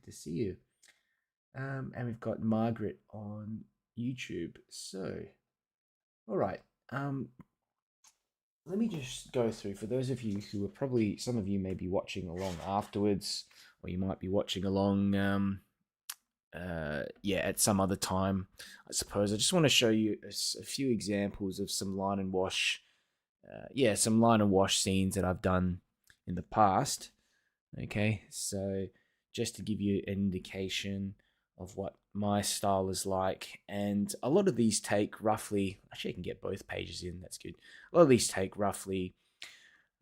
Good to see you. And we've got Margaret on YouTube. So, all right. Um, Let me just go through for those of you who are probably some of you may be watching along afterwards, or you might be watching along. Yeah, at some other time, I suppose. I just want to show you a few examples of some line and wash. Yeah, some line and wash scenes that I've done in the past. Okay, so just to give you an indication of what my style is like, and a lot of these take roughly, actually I can get both pages in, that's good. A lot of these take roughly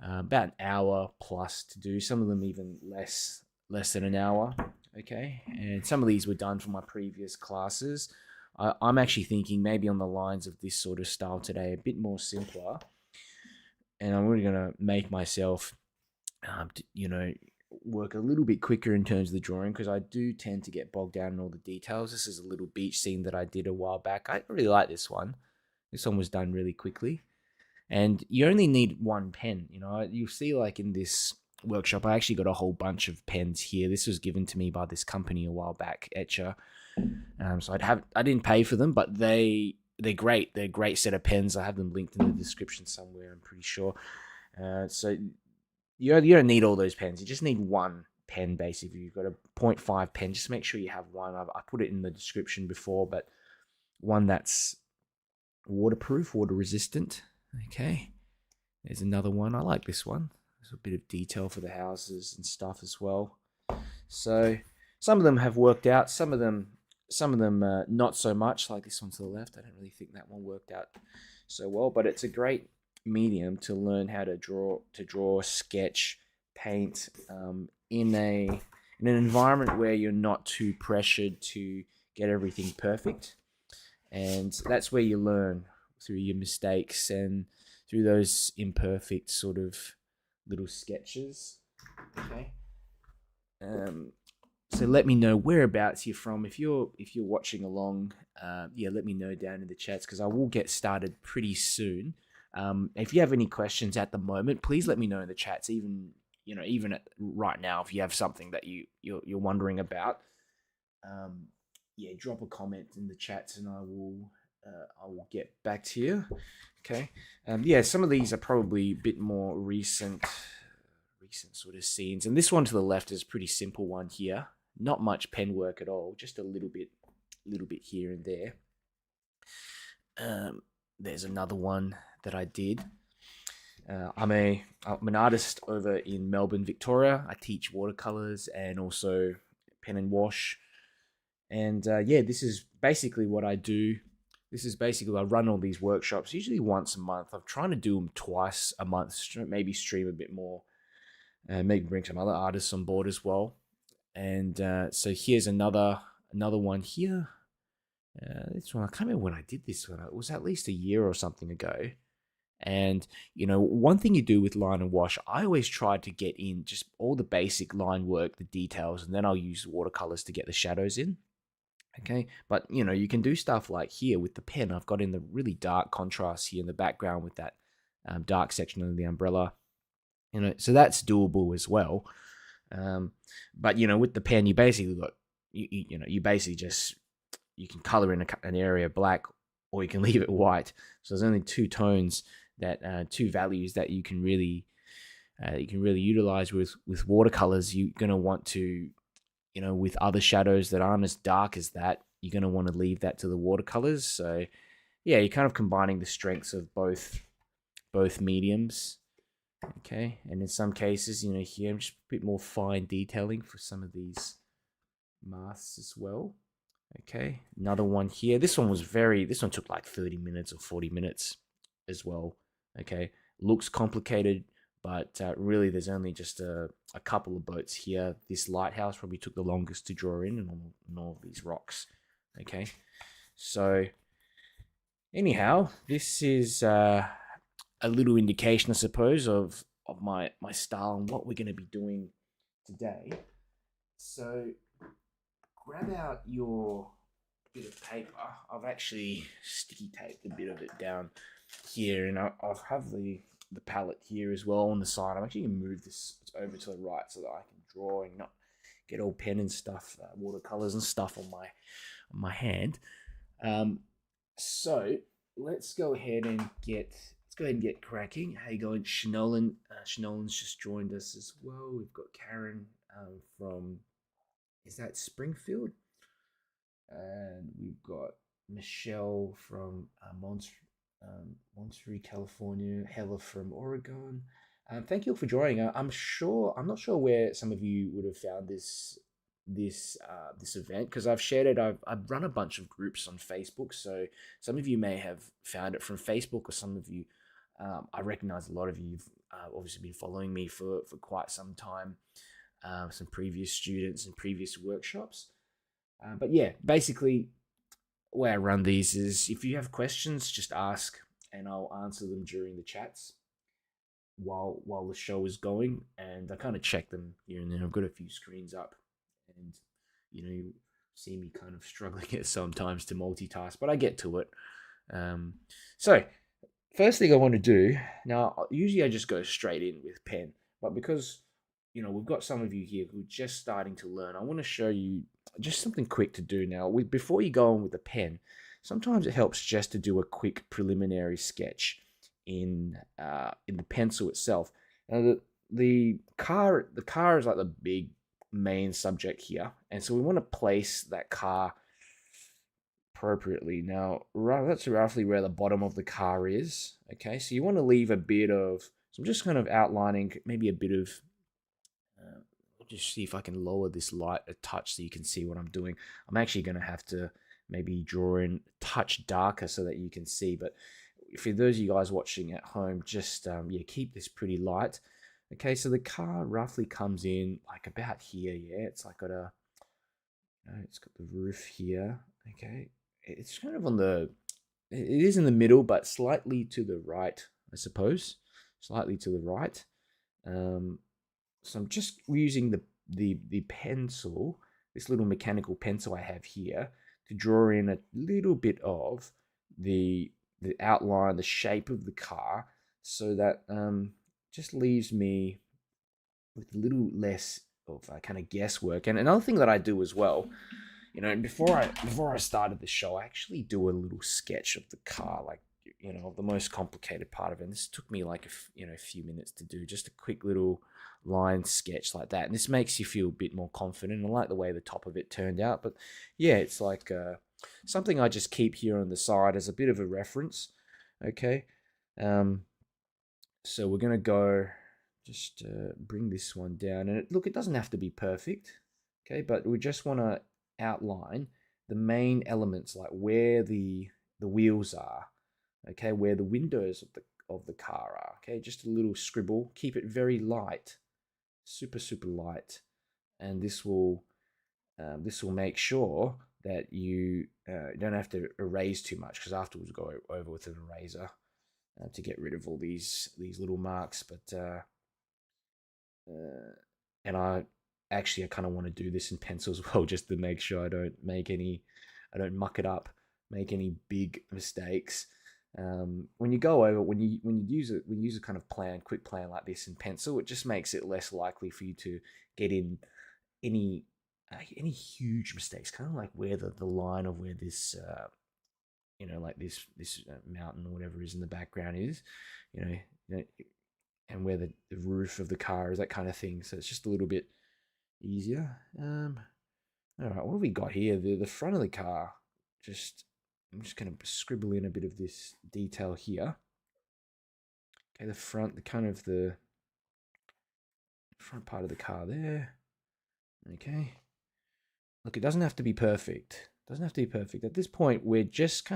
about an hour plus to do, some of them even less than an hour. Okay, and some of these were done for my previous classes. I'm actually thinking maybe on the lines of this sort of style today, a bit more simpler, and I'm really gonna make myself work a little bit quicker in terms of the drawing, because I do tend to get bogged down in all the details. This is a little beach scene that I did a while back. I really like this one. This one was done really quickly. And you only need one pen. You'll see, like, in this workshop, I actually got a whole bunch of pens here. This was given to me by this company a while back, Etcher. So I didn't pay for them, but they're great. They're a great set of pens. I have them linked in the description somewhere, I'm pretty sure. So you don't need all those pens. You just need one pen, basically. You've got a .5 pen. Just make sure you have one. I put it in the description before, but one that's waterproof, water resistant. Okay. There's another one. I like this one. There's a bit of detail for the houses and stuff as well. So some of them have worked out. Some of them not so much. Like this one to the left. I don't really think that one worked out so well, but it's a great medium to learn how to draw, sketch, paint in an environment where you're not too pressured to get everything perfect. And that's where you learn, through your mistakes and through those imperfect sort of little sketches. Okay. So let me know whereabouts you're from. If you're watching along, yeah, let me know down in the chats, because I will get started pretty soon. If you have any questions at the moment, please let me know in the chats. Even right now, if you have something that you're wondering about, yeah, drop a comment in the chats, and I will get back to you. Okay. Yeah, some of these are probably a bit more recent sort of scenes, and this one to the left is a pretty simple one here. Not much pen work at all, just a little bit here and there. There's another one that I did. I'm an artist over in Melbourne, Victoria. I teach watercolors and also pen and wash. And yeah, this is basically what I do. I run all these workshops usually once a month. I'm trying to do them twice a month, maybe stream a bit more, maybe bring some other artists on board as well. And so here's another one here. This one, I can't remember when I did this one. It was at least a year or something ago. And one thing you do with line and wash, I always try to get in just all the basic line work, the details, and then I'll use watercolors to get the shadows in. Okay, but you can do stuff like here with the pen. I've got in the really dark contrast here in the background with that dark section of the umbrella. So that's doable as well. But with the pen, you basically got you basically just, you can color in an area black, or you can leave it white. So there's only two tones, that two values that you can really utilize with watercolors. You're gonna want to, with other shadows that aren't as dark as that, you're gonna want to leave that to the watercolors. So yeah, you're kind of combining the strengths of both mediums. Okay, and in some cases, here I'm just a bit more fine detailing for some of these masks as well. Okay, another one here. This one took like 30 minutes or 40 minutes as well. Okay, looks complicated, but really there's only just a couple of boats here. This lighthouse probably took the longest to draw in, and all of these rocks. Okay, so anyhow, this is a little indication, I suppose, of my style and what we're going to be doing today. So grab out your bit of paper. I've actually sticky taped a bit of it down here, and I have the palette here as well on the side. I'm actually going to move this over to the right so that I can draw and not get all pen and stuff, watercolors and stuff on my hand. Um, so let's go ahead and get cracking. How you going, Shanolan? Shanolan's just joined us as well. We've got Karen from, is that Springfield? And we've got Michelle from Monterey, California. Hella from Oregon. Thank you all for joining. I'm not sure where some of you would have found this event because I've shared it. I've run a bunch of groups on Facebook, so some of you may have found it from Facebook, or some of you, I recognize a lot of you've obviously been following me for quite some time. Some previous students and previous workshops. But yeah, basically, the way I run these is if you have questions, just ask, and I'll answer them during the chats while the show is going. And I kind of check them here and then. I've got a few screens up, and you see me kind of struggling at sometimes to multitask, but I get to it. So first thing I want to do now, usually I just go straight in with pen, but because we've got some of you here who are just starting to learn, I want to show you just something quick to do now. Before you go on with the pen, sometimes it helps just to do a quick preliminary sketch in the pencil itself. Now the car is like the big main subject here, and so we want to place that car appropriately. Now, that's roughly where the bottom of the car is. Okay, so you want to leave a bit of. So I'm just kind of outlining maybe a bit of. Just see if I can lower this light a touch so you can see what I'm doing. I'm actually going to have to maybe draw in a touch darker so that you can see. But for those of you guys watching at home, just keep this pretty light. Okay, so the car roughly comes in like about here. Yeah, it's like it's got the roof here. Okay, it's kind of it is in the middle, but slightly to the right, I suppose. Slightly to the right. So I'm just using the pencil, this little mechanical pencil I have here, to draw in a little bit of the outline, the shape of the car, so that just leaves me with a little less of kind of guesswork. And another thing that I do as well, before I started the show, I actually do a little sketch of the car, like the most complicated part of it. And this took me like a few minutes to do, just a quick little line sketch like that. And this makes you feel a bit more confident. I like the way the top of it turned out. But yeah, it's like something I just keep here on the side as a bit of a reference. Okay, so we're gonna go just bring this one down, and look, it doesn't have to be perfect. Okay, but we just want to outline the main elements, like where the wheels are, okay, where the windows of the car are. Okay, just a little scribble. Keep it very light, super light, and this will make sure that you don't have to erase too much, because afterwards we'll go over with an eraser to get rid of all these little marks. But and I kind of want to do this in pencil as well, just to make sure I don't muck it up, make any big mistakes. When you go over, when you use a kind of quick plan like this in pencil, it just makes it less likely for you to get in any huge mistakes. Kind of like where the line of where this like this mountain or whatever is in the background is, you know, and where the roof of the car is, that kind of thing. So it's just a little bit easier. All right, what have we got here? The front of the car. I'm just going to scribble in a bit of this detail here. Okay, the front part of the car there. Okay. Look, it doesn't have to be perfect. At this point, we're just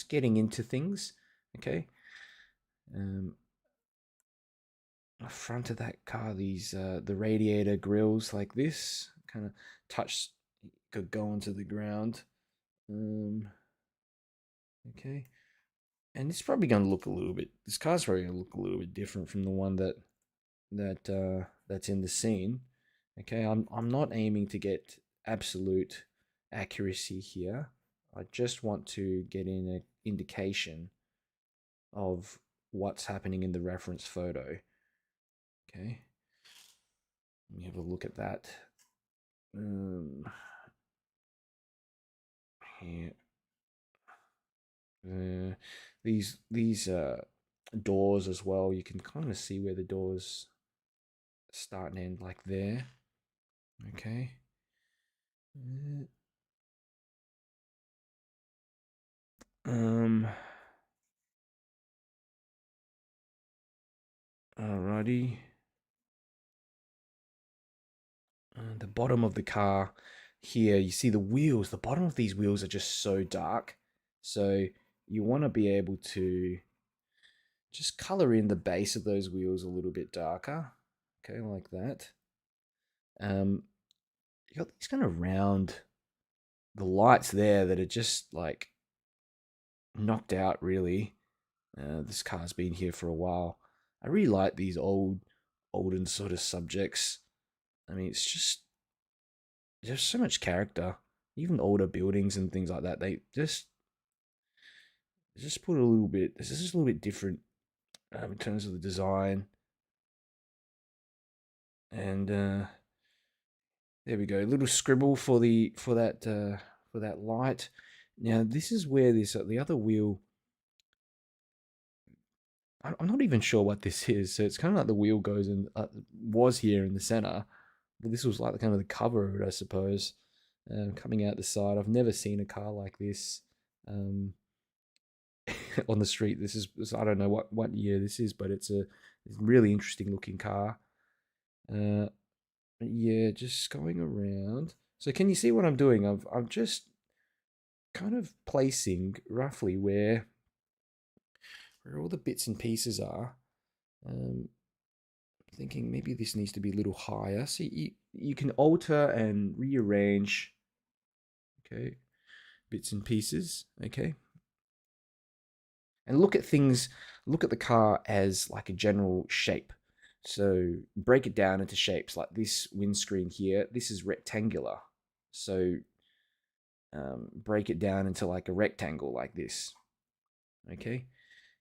getting into things. Okay. The front of that car, these the radiator grills like this, kind of could go onto the ground. Okay. And it's probably going to look this car's probably going to look a little bit different from the one that's in the scene. Okay, I'm not aiming to get absolute accuracy here. I just want to get in an indication of what's happening in the reference photo. Okay. Let me have a look at that. Um, here, uh, these doors as well. You can kind of see where the doors start and end, like there. Okay. Uh, Um. Alrighty. The bottom of the car here, you see the wheels. The bottom of these wheels are just so dark. So you want to be able to just color in the base of those wheels a little bit darker. Okay, like that. You got these kind of round the lights there that are just like knocked out really. This car's been here for a while. I really like these olden sort of subjects. I mean, it's just there's so much character. Even older buildings and things like that, they just put a little bit. This is just a little bit different in terms of the design. And there we go. A little scribble for that light. Now this is where this the other wheel. I'm not even sure what this is. So it's kind of like the wheel goes and was here in the center, but this was like the kind of the cover of it, I suppose. Coming out the side. I've never seen a car like this on the street. This is I don't know what year this is, but it's a really interesting looking car. Uh, yeah, just going around. So can you see what I'm doing? I'm just kind of placing roughly where all the bits and pieces are. Um, Thinking maybe this needs to be a little higher. So you can alter and rearrange, okay, bits and pieces, okay, and look at things. Look at the car as like a general shape. So break it down into shapes like this windscreen here. This is rectangular. So break it down into like a rectangle like this. Okay,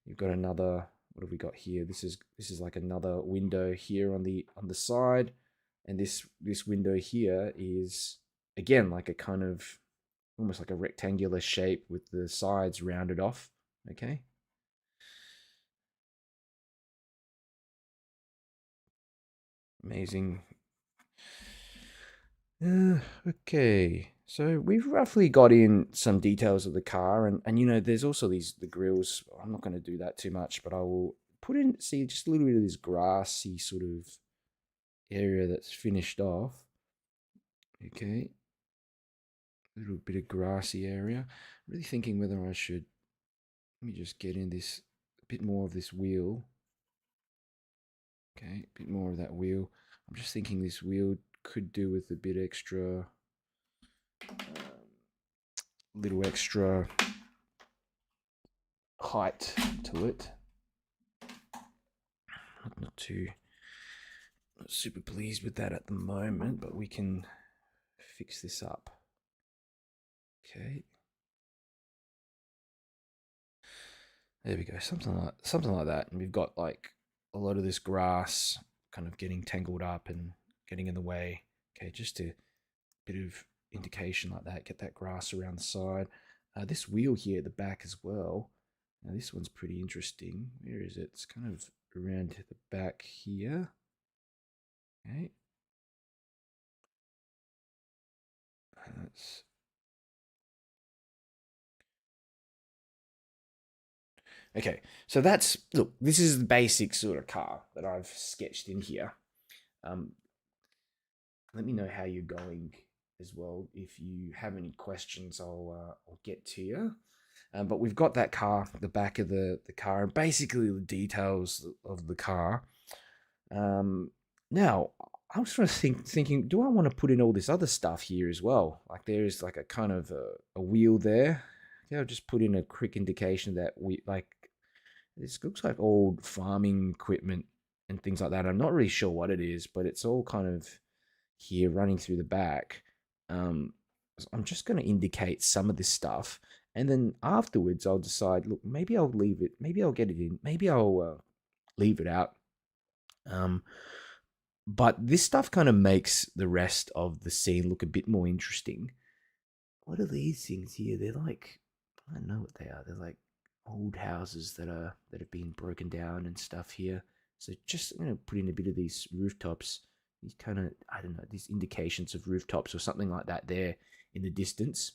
you've got another. What have we got here? This is like another window here on the side, and this window here is again like a kind of almost like a rectangular shape with the sides rounded off. Okay, amazing. Okay, so we've roughly got in some details of the car, and there's also the grills. I'm not going to do that too much, but I will put in see just a little bit of this grassy sort of area that's finished off. Okay, a little bit of grassy area. Really thinking whether I should let me just get in this a bit more of this wheel. Okay, a bit more of that wheel. I'm just thinking this wheel could do with a bit extra, little extra height to it. Not too, not super pleased with that at the moment, but we can fix this up. Okay. There we go. Something like that. And we've got like a lot of this grass kind of getting tangled up and getting in the way. Okay, just a bit of indication like that. Get that grass around the side. This wheel here at the back as well. Now this one's pretty interesting. Where is it? It's kind of around to the back here. Okay. That's okay. So that's look. This is the basic sort of car that I've sketched in here. Um, Let me know how you're going as well. If you have any questions, I'll get to you. But we've got that car, the back of the car, and basically the details of the car. Now, I'm sort of thinking, do I want to put in all this other stuff here as well? Like there is like a kind of a wheel there. Yeah, I'll just put in a quick indication that we like this looks like old farming equipment and things like that. I'm not really sure what it is, but it's all kind of here running through the back. Um, so I'm just going to indicate some of this stuff, and then afterwards I'll decide. Look, maybe I'll leave it. Maybe I'll get it in. Maybe I'll leave it out. Um, But this stuff kind of makes the rest of the scene look a bit more interesting. What are these things here? They're like, I don't know what they are. They're like old houses that have been broken down and stuff here. So just put in a bit of these rooftops, these kind of, I don't know, these indications of rooftops or something like that there in the distance.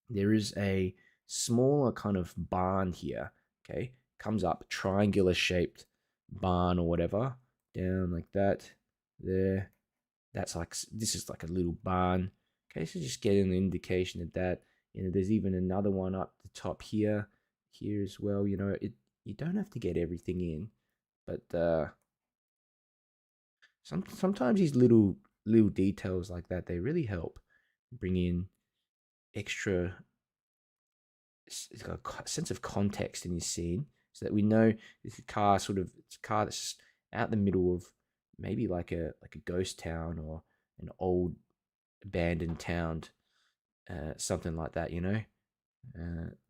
There is a smaller kind of barn here. Okay, comes up, triangular shaped barn or whatever, down like that. There, that's like, this is like a little barn. Okay, so just getting an indication of that. There's even another one up the top here as well. You don't have to get everything in, but sometimes these little details like that, they really help bring in extra, it's got a sense of context in your scene, so that we know this car it's a car that's out in the middle of maybe like a ghost town or an old abandoned town, something like that.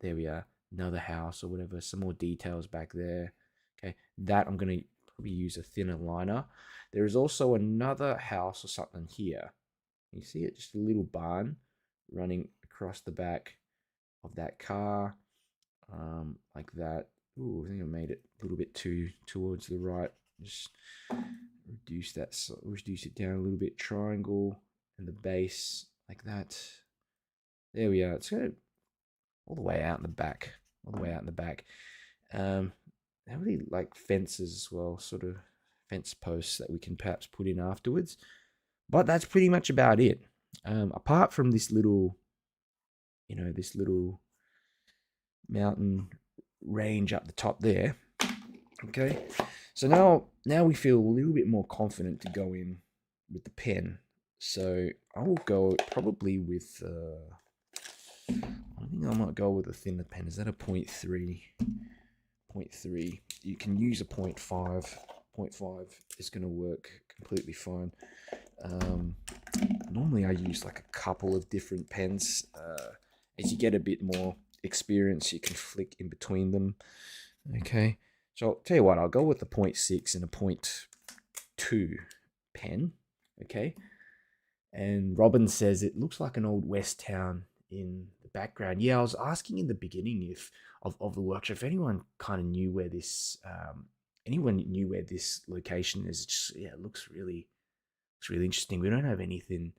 There we are, another house or whatever. Some more details back there. Okay, that I'm gonna probably use a thinner liner. There is also another house or something here. You see it, just a little barn running across the back of that car, like that. Ooh, I think I made it a little bit too towards the right. Just reduce it down a little bit. Triangle and the base like that. There we are. It's going all the way out in the back, all the way out in the back. I really like fences as well, sort of fence posts that we can perhaps put in afterwards. But that's pretty much about it. Apart from this little mountain range up the top there. Okay, so now we feel a little bit more confident to go in with the pen. So I will go probably with. I think I might go with a thinner pen. Is that a 0.3? 0.3. You can use a 0.5. 0.5 is going to work completely fine. Normally I use like a couple of different pens. As you get a bit more experience, you can flick in between them. Okay, so I'll tell you what, I'll go with the 0.6 and a 0.2 pen. Okay, and Robin says it looks like an old West town in the background. Yeah, I was asking in the beginning if of the workshop if anyone kind of knew where this anyone knew where this location is. It's just, yeah, it looks really interesting. We don't have anything.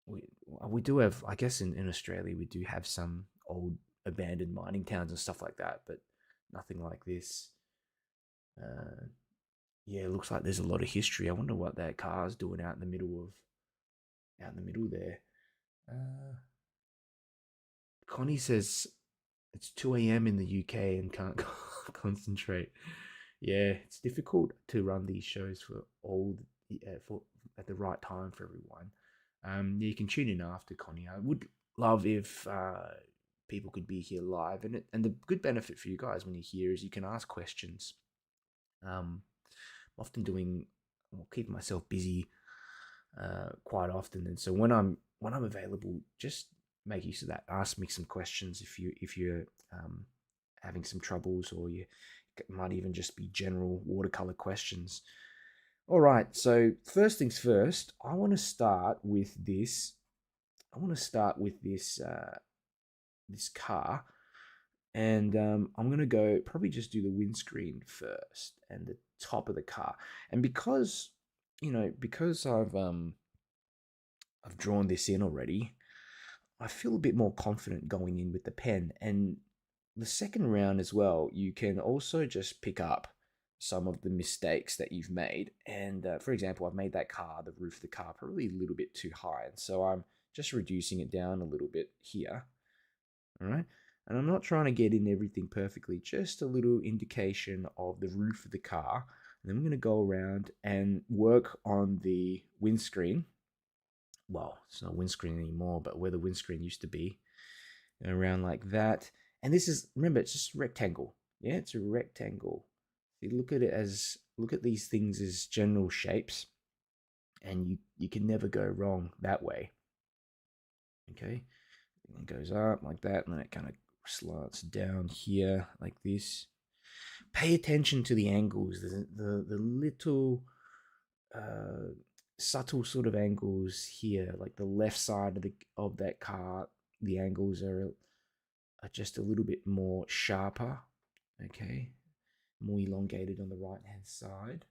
We do have, I guess, in Australia we do have some old abandoned mining towns and stuff like that, but nothing like this. Uh, yeah, it looks like there's a lot of history. I wonder what that car's doing out in the middle there. Uh, Connie says it's 2 a.m. in the UK and can't concentrate. Yeah, it's difficult to run these shows for at the right time for everyone. Yeah, you can tune in after, Connie. I would love if people could be here live, and the good benefit for you guys when you're here is you can ask questions. I'm often doing, well, keeping myself busy quite often, and so when I'm available, just make use of that. Ask me some questions if you're having some troubles, or you might even just be general watercolor questions. All right, so first things first, I want to start with this. I want to start with this car, and I'm gonna go probably just do the windscreen first and the top of the car. And because I've drawn this in already, I feel a bit more confident going in with the pen. And the second round as well, you can also just pick up some of the mistakes that you've made. And for example, I've made the roof of the car, probably a little bit too high. And so I'm just reducing it down a little bit here. All right. And I'm not trying to get in everything perfectly, just a little indication of the roof of the car. And then we're going to go around and work on the windscreen. Well, it's not windscreen anymore, but where the windscreen used to be, around like that. And this is, remember, it's just a rectangle. Yeah, it's a rectangle. You look at these things as general shapes, and you can never go wrong that way. Okay, it goes up like that, and then it kind of slants down here like this. Pay attention to the angles, the little uh, subtle sort of angles here, like the left side of the of that car. The angles are just a little bit more sharper. Okay, more elongated on the right hand side.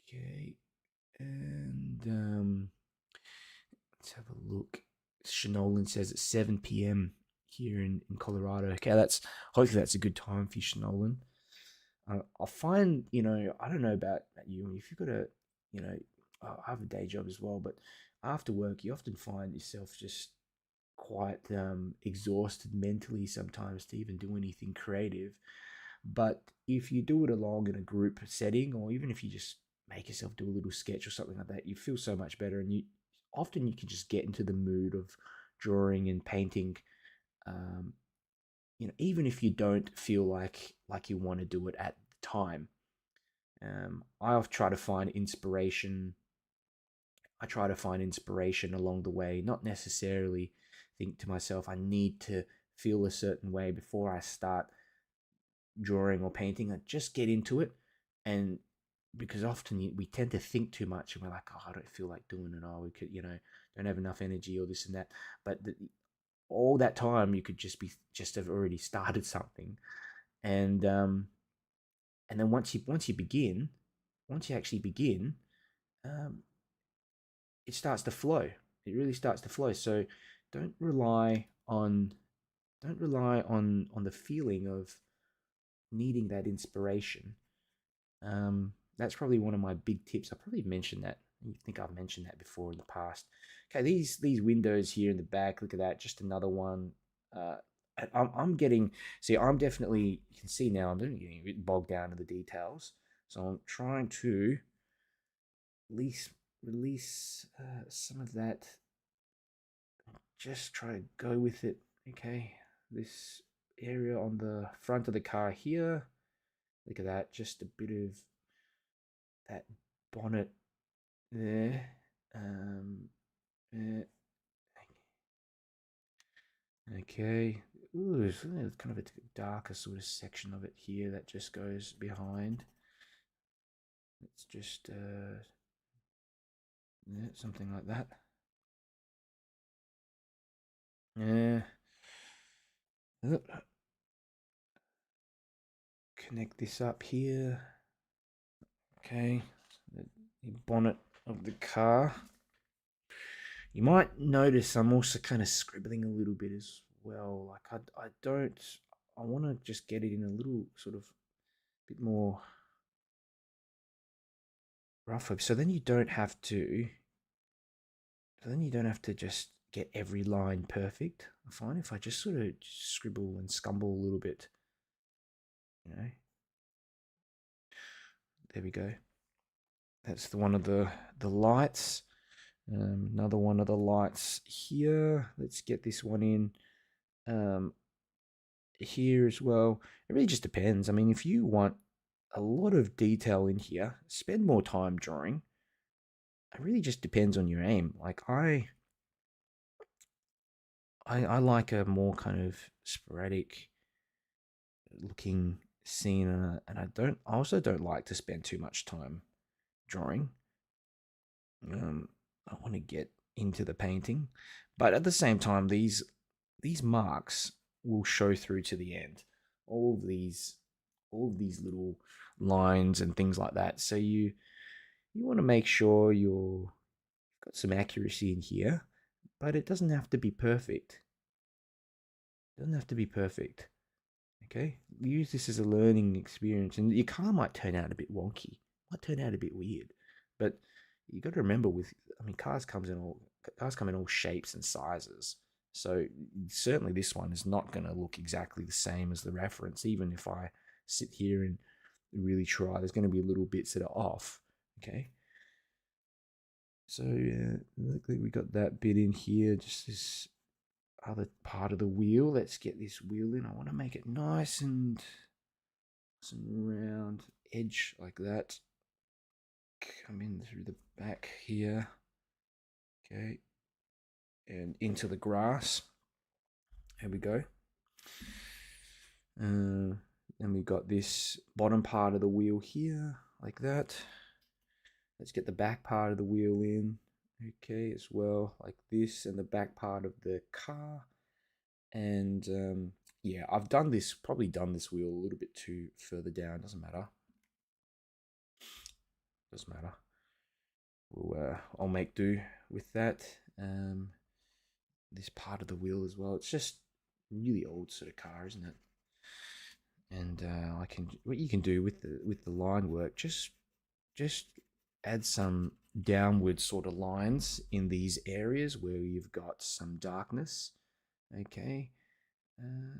Okay, and let's have a look. Shanolan says it's 7 p.m. here in Colorado. Okay, that's hopefully that's a good time for you, Shanolan. I find, I don't know about you, if you've got I have a day job as well, but after work, you often find yourself just quite exhausted mentally sometimes to even do anything creative. But if you do it along in a group setting, or even if you just make yourself do a little sketch or something like that, you feel so much better, and you can just get into the mood of drawing and painting. Um, even if you don't feel like you want to do it at the time. I often try to find inspiration. I try to find inspiration along the way, not necessarily think to myself, I need to feel a certain way before I start drawing or painting. I just get into it. And because often we tend to think too much and we're like, oh, I don't feel like doing it. Oh, we could, don't have enough energy or this and that. But all that time you could just have already started something. And then once you actually begin, um, it starts to flow. It really starts to flow. So don't rely on on the feeling of needing that inspiration. That's probably one of my big tips. I probably mentioned that. I think I've mentioned that before in the past. Okay, these windows here in the back. Look at that. Just another one. Uh, I'm getting. See, I'm definitely. You can see now. I'm getting a bit bogged down in the details. So I'm trying to release some of that. Just try to go with it. Okay, this area on the front of the car here. Look at that. Just a bit of that bonnet there. Uh, okay. Ooh, there's kind of a darker sort of section of it here that just goes behind. It's just yeah, something like that. Yeah. Connect this up here. Okay. The bonnet of the car. You might notice I'm also kind of scribbling a little bit as well. Like I don't. I want to just get it in a little sort of bit more rougher. So then you don't have to. So then you don't have to just get every line perfect. I find if I just sort of scribble and scumble a little bit, you know. There we go. That's the one of the lights. Another one of the lights here. Let's get this one in here as well. It really just depends. I mean, if you want a lot of detail in here, spend more time drawing. It really just depends on your aim. Like I like a more kind of sporadic looking scene, and I also don't like to spend too much time drawing. I want to get into the painting, but at the same time, these marks will show through to the end. All of these, all of these little lines and things like that. So you want to make sure you've got some accuracy in here, but it doesn't have to be perfect. It doesn't have to be perfect. Okay, use this as a learning experience, and your car might turn out a bit wonky, might turn out a bit weird, but you got to remember I mean, cars come in all shapes and sizes. So certainly this one is not going to look exactly the same as the reference, even if I sit here and really try. There's going to be little bits that are off. Okay, so look like we got that bit in here. Just this other part of the wheel. Let's get this wheel in. I want to make it nice and some round edge like that. Come in through the back here. Okay. And into the grass. Here we go. Then we got this bottom part of the wheel here, like that. Let's get the back part of the wheel in. Okay, as well, like this, and the back part of the car. And yeah, I've probably done this wheel a little bit too further down. Doesn't matter. Doesn't matter. I'll make do with that. This part of the wheel as well. It's just really old sort of car, isn't it? And what you can do with the line work, just add some downward sort of lines in these areas where you've got some darkness. Okay. Uh,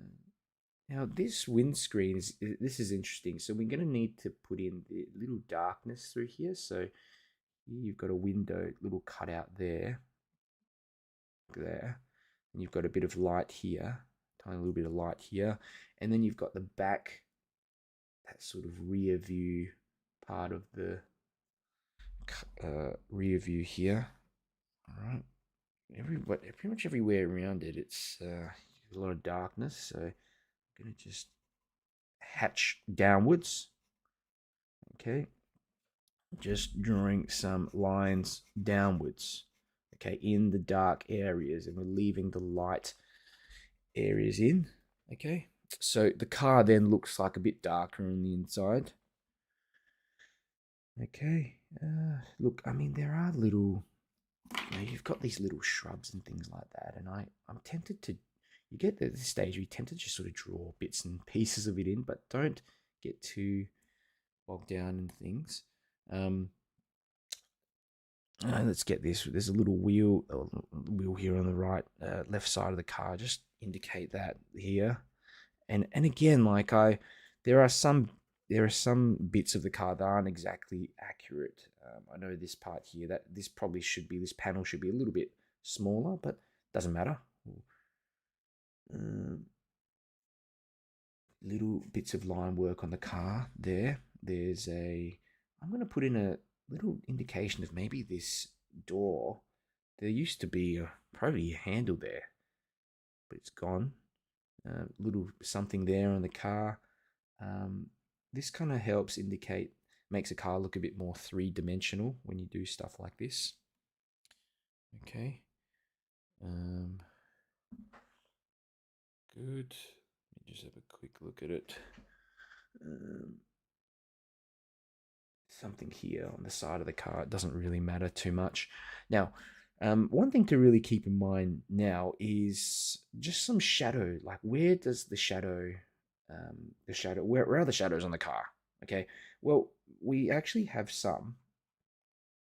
Now this windscreen this is interesting. So we're going to need to put in the little darkness through here. So you've got a window, little cutout there, and you've got a bit of light here, tiny little bit of light here, and then you've got the back, that sort of rear view part of the rear view here. All right, pretty much everywhere around it, it's a lot of darkness. So I'm gonna just hatch downwards. Okay, just drawing some lines downwards. Okay, in the dark areas, and we're leaving the light areas in. Okay, so the car then looks like a bit darker on the inside. Okay, look, I mean, there are little, you've got these little shrubs and things like that, and I'm tempted to, you get to this stage where you tend to just sort of draw bits and pieces of it in, but don't get too bogged down in things. Let's get this. There's a little wheel here on the right, left side of the car. Just indicate that here, and again, like there are some bits of the car that aren't exactly accurate. I know this part here, that this panel should be a little bit smaller, but doesn't matter. Little bits of line work on the car there. I'm going to put in a little indication of maybe this door. There used to be probably a handle there, but it's gone. Little something there on the car. This kind of makes a car look a bit more three-dimensional when you do stuff like this. Okay. Good. Let me just have a quick look at it. Something here on the side of the car. It doesn't really matter too much. Now, one thing to really keep in mind now is just some shadow. Like, where does where are the shadows on the car? Okay, well, we actually have some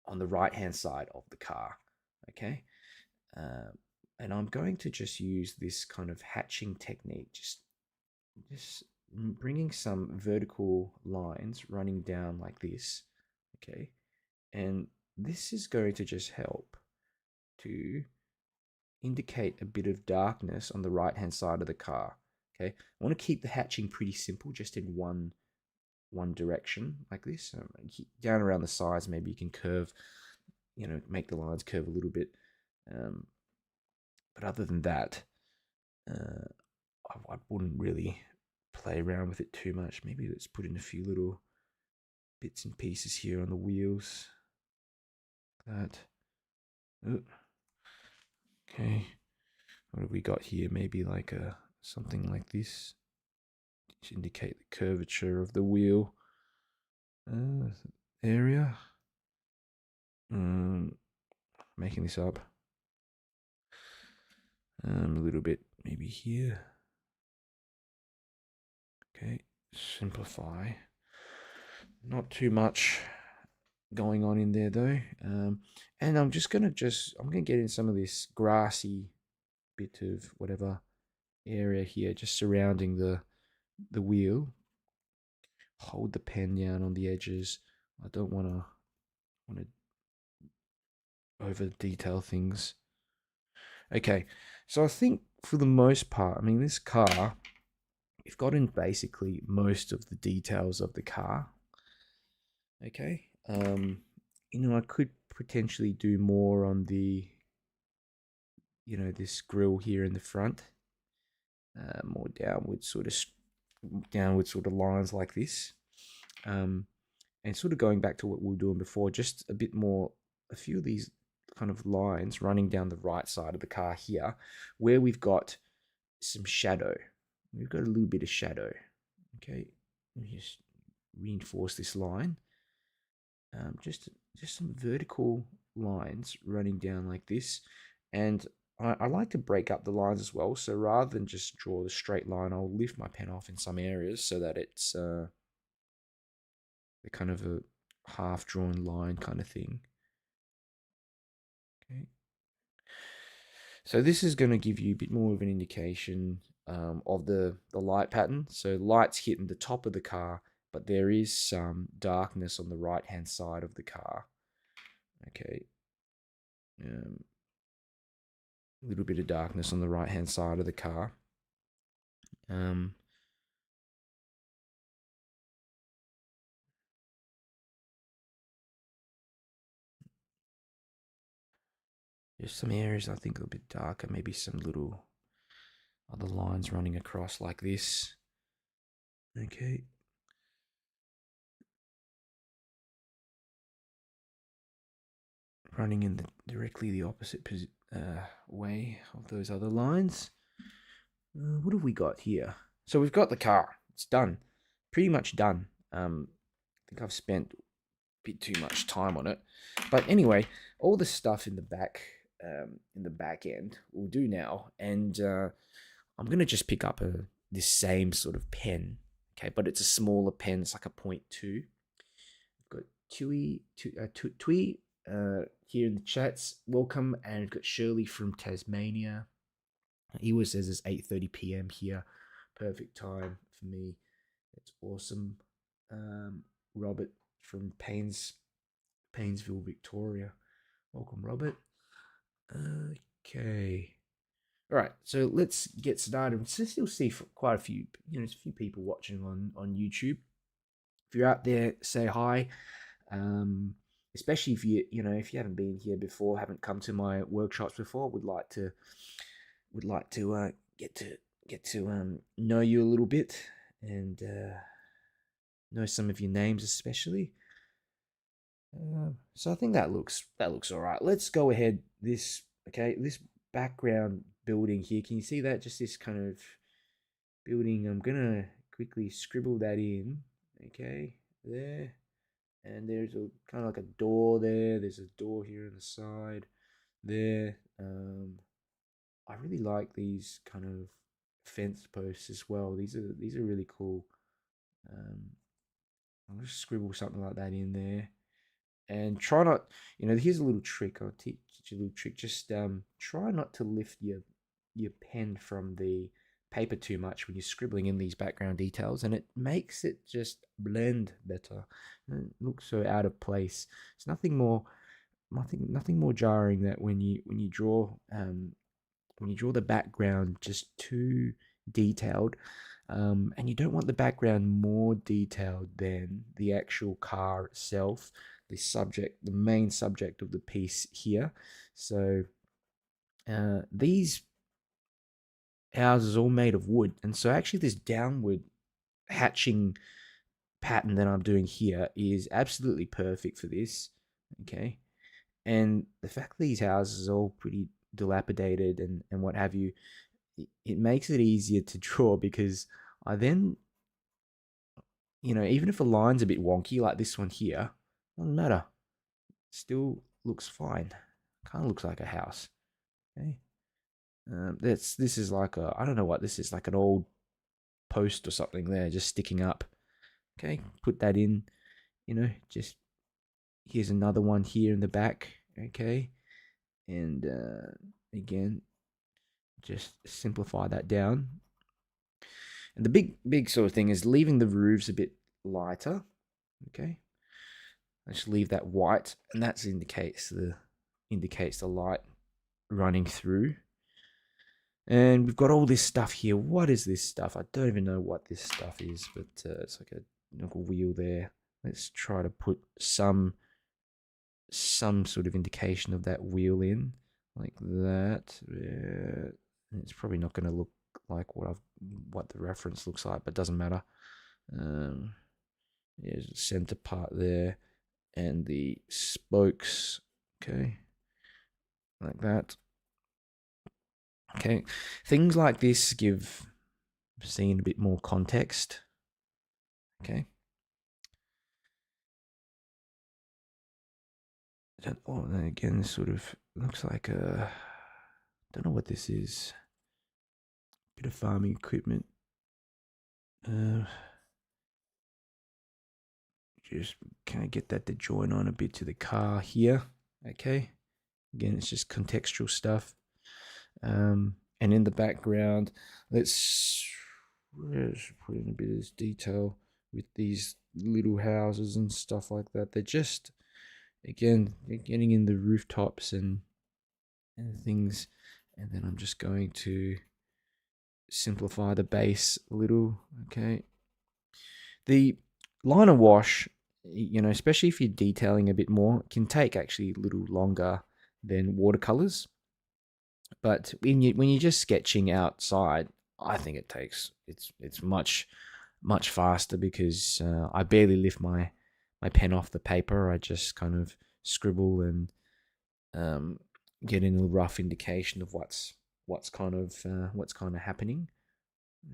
on the right-hand side of the car. Okay, and I'm going to just use this kind of hatching technique, just bringing some vertical lines running down like this. Okay, and this is going to just help to indicate a bit of darkness on the right hand side of the car. Okay, I want to keep the hatching pretty simple, just in one direction like this. Down around the sides, maybe you can curve, make the lines curve a little bit. But other than that, I wouldn't really play around with it too much. Maybe let's put in a few little bits and pieces here on the wheels. That. Okay. What have we got here? Maybe like something like this to indicate the curvature of the wheel area. Making this up. A little bit maybe here. Okay, simplify. Not too much going on in there though. And I'm gonna get in some of this grassy bit of whatever area here, just surrounding the wheel. Hold the pen down on the edges. I don't want to over detail things. Okay, so I think for the most part, I mean, this car, we've got in basically most of the details of the car. Okay, I could potentially do more on the, this grille here in the front, more downward sort of lines like this. And sort of going back to what we were doing before, just a bit more, a few of these kind of lines running down the right side of the car here, where we've got some shadow. We've got a little bit of shadow. Okay, let me just reinforce this line. Just some vertical lines running down like this, and I like to break up the lines as well. So rather than just draw the straight line, I'll lift my pen off in some areas so that it's the kind of a half drawn line kind of thing. Okay. So this is going to give you a bit more of an indication of the light pattern. So light's hitting the top of the car, but there is some darkness on the right hand side of the car. Okay. A little bit of darkness on the right hand side of the car. There's some areas I think a bit darker, maybe some little other lines running across like this. Okay. Running in directly the opposite way of those other lines. What have we got here? So we've got the car. It's done. Pretty much done. I think I've spent a bit too much time on it. But anyway, all the stuff in the back end will do now. And I'm going to just pick up this same sort of pen. Okay, but it's a smaller pen. It's like a 0.2. I've got Tui here in the chats. Welcome. And we've got Shirley from Tasmania. Ewa says it's 8:30 p.m. here. Perfect time for me. That's awesome. Robert from Painesville, Victoria. Welcome, Robert. Okay. All right, so let's get started. So you'll see quite a few, there's a few people watching on YouTube. If you're out there, say hi. Especially if if you haven't been here before, haven't come to my workshops before, would like to get to know you a little bit and know some of your names especially. So I think that looks all right. Let's go ahead. This background building here. Can you see that? Just this kind of building. I'm gonna quickly scribble that in. Okay, there, and there's a kind of like a door there. There's a door here on the side there. I really like these kind of fence posts as well. These are really cool. I'll just scribble something like that in there, and try not. Here's a little trick. I'll teach you a little trick. Just try not to lift your pen from the paper too much when you're scribbling in these background details, and it makes it just blend better. It looks so out of place. It's nothing more jarring that when you draw the background just too detailed, and you don't want the background more detailed than the actual car itself, the main subject of the piece here. So these houses are all made of wood, and so actually this downward hatching pattern that I'm doing here is absolutely perfect for this. Okay, and the fact that these houses are all pretty dilapidated and what have you, it makes it easier to draw because I then, even if a line's a bit wonky like this one here, doesn't matter. Still looks fine. Kind of looks like a house. Okay. This is like I don't know what this is, like an old post or something there just sticking up. Okay, put that in. Just here's another one here in the back. Okay, and again, just simplify that down. And the big sort of thing is leaving the roofs a bit lighter. Okay, I just leave that white, and that indicates the light running through. And we've got all this stuff here. What is this stuff? I don't even know what this stuff is, but it's like a wheel there. Let's try to put some sort of indication of that wheel in, like that. It's probably not going to look like what the reference looks like, but it doesn't matter. There's the center part there, and the spokes. Okay, like that. Okay, things like this give scene a bit more context. Okay. Oh, then again, this sort of looks like a. Don't know what this is. Bit of farming equipment. Uh, just kind of get that to join on a bit to the car here. Okay. Again, it's just contextual stuff. And in the background, let's put in a bit of detail with these little houses and stuff like that. They're just, again, they're getting in the rooftops and things. And then I'm just going to simplify the base a little. Okay. The liner wash, especially if you're detailing a bit more, can take actually a little longer than watercolors. But when you're just sketching outside, I think it's much faster because I barely lift my pen off the paper. I just kind of scribble and um, get in a rough indication of what's kind of happening.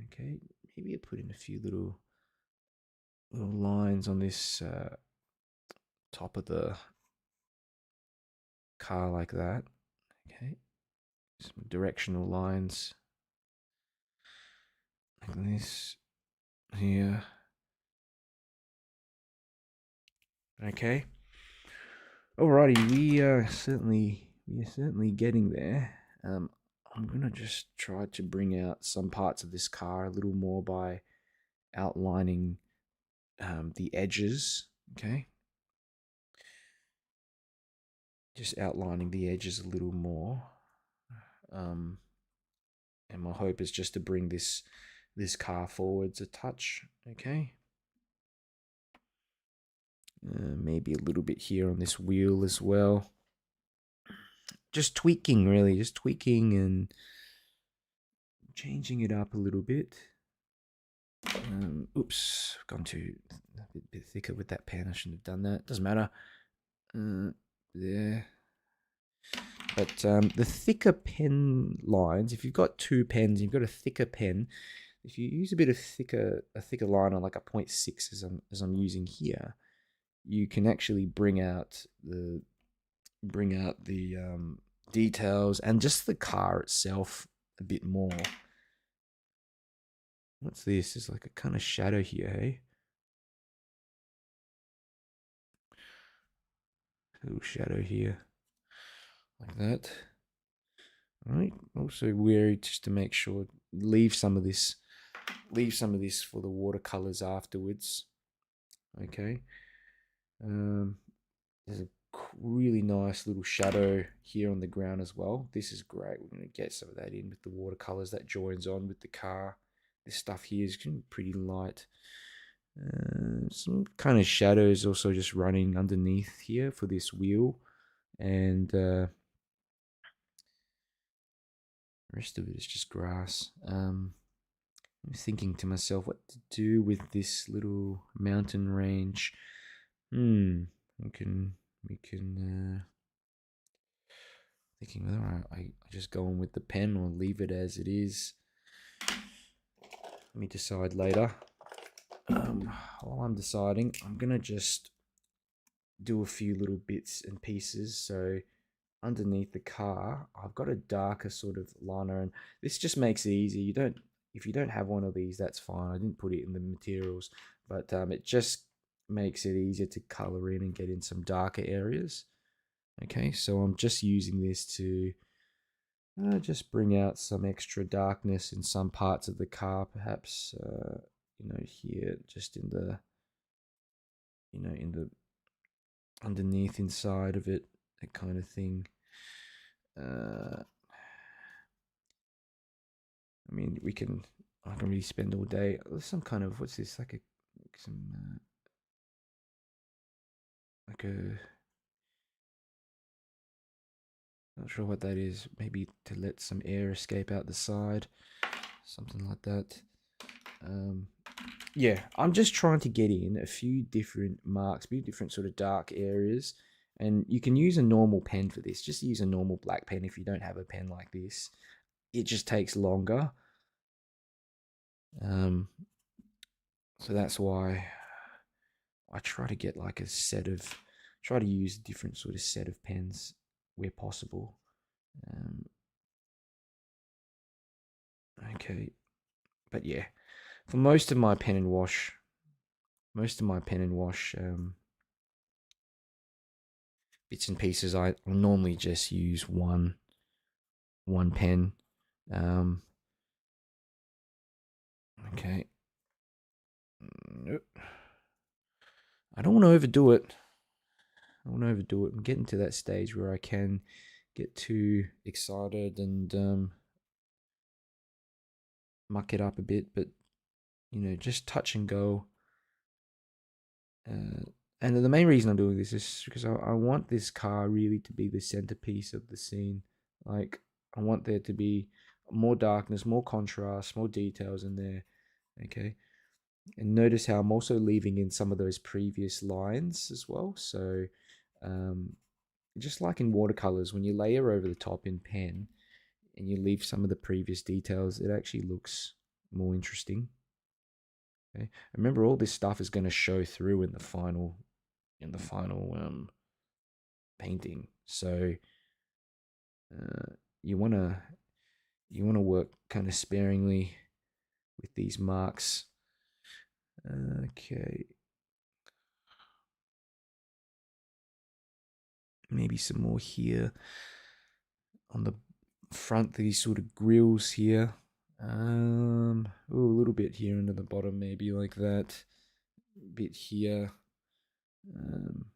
Okay, maybe I put in a few little lines on this top of the car like that. Okay, some directional lines like this here. Okay. Alrighty, we are certainly getting there. I'm gonna just try to bring out some parts of this car a little more by outlining the edges. Okay, just outlining the edges a little more. Um, and my hope is just to bring this car forwards a touch. Okay, maybe a little bit here on this wheel as well. Just tweaking, really, just tweaking and changing it up a little bit. Oops, gone too a bit thicker with that pen. I shouldn't have done that. Doesn't matter. There. But the thicker pen lines, if you've got two pens, you've got a thicker pen. If you use a thicker liner like a 0.6 as I'm using here, you can actually bring out the details and just the car itself a bit more. What's this? There's like a kind of shadow here, hey? A little shadow here, like that. All right. Also wary just to make sure leave some of this for the watercolors afterwards. Okay. Um, there's a really nice little shadow here on the ground as well. This is great. We're going to get some of that in with the watercolors that joins on with the car. This stuff here is pretty light. Some kind of shadows also just running underneath here for this wheel, and the rest of it is just grass. I'm thinking to myself what to do with this little mountain range. We can thinking whether I just go on with the pen or leave it as it is. Let me decide later. While I'm deciding, I'm gonna just do a few little bits and pieces. So underneath the car, I've got a darker sort of liner, and this just makes it easy. If you don't have one of these, that's fine. I didn't put it in the materials, but it just makes it easier to color in and get in some darker areas. Okay, so I'm just using this to just bring out some extra darkness in some parts of the car, perhaps here, just in the underneath inside of it, that kind of thing. I mean, I can really spend all day. There's some kind of, what's this, like a not sure what that is. Maybe to let some air escape out the side, something like that. Yeah, I'm just trying to get in a few different marks, a few different sort of dark areas. And you can use a normal pen for this. Just use a normal black pen if you don't have a pen like this. It just takes longer. Um, so that's why I try to get like a set of, try to use a different sort of set of pens where possible. Um, okay, but yeah, for most of my pen and wash, bits and pieces, I normally just use one pen. Um, okay, nope. I don't want to overdo it. I'm getting to that stage where I can get too excited and muck it up a bit, but just touch and go. Uh, and the main reason I'm doing this is because I want this car really to be the centerpiece of the scene. Like, I want there to be more darkness, more contrast, more details in there. Okay. And notice how I'm also leaving in some of those previous lines as well. So, um, just like in watercolors, when you layer over the top in pen and you leave some of the previous details, it actually looks more interesting. Okay. Remember, all this stuff is going to show through in the final painting. So uh, you wanna work kind of sparingly with these marks. Okay, maybe some more here on the front. These sort of grills here. A little bit here into the bottom, maybe like that. A bit here. Um,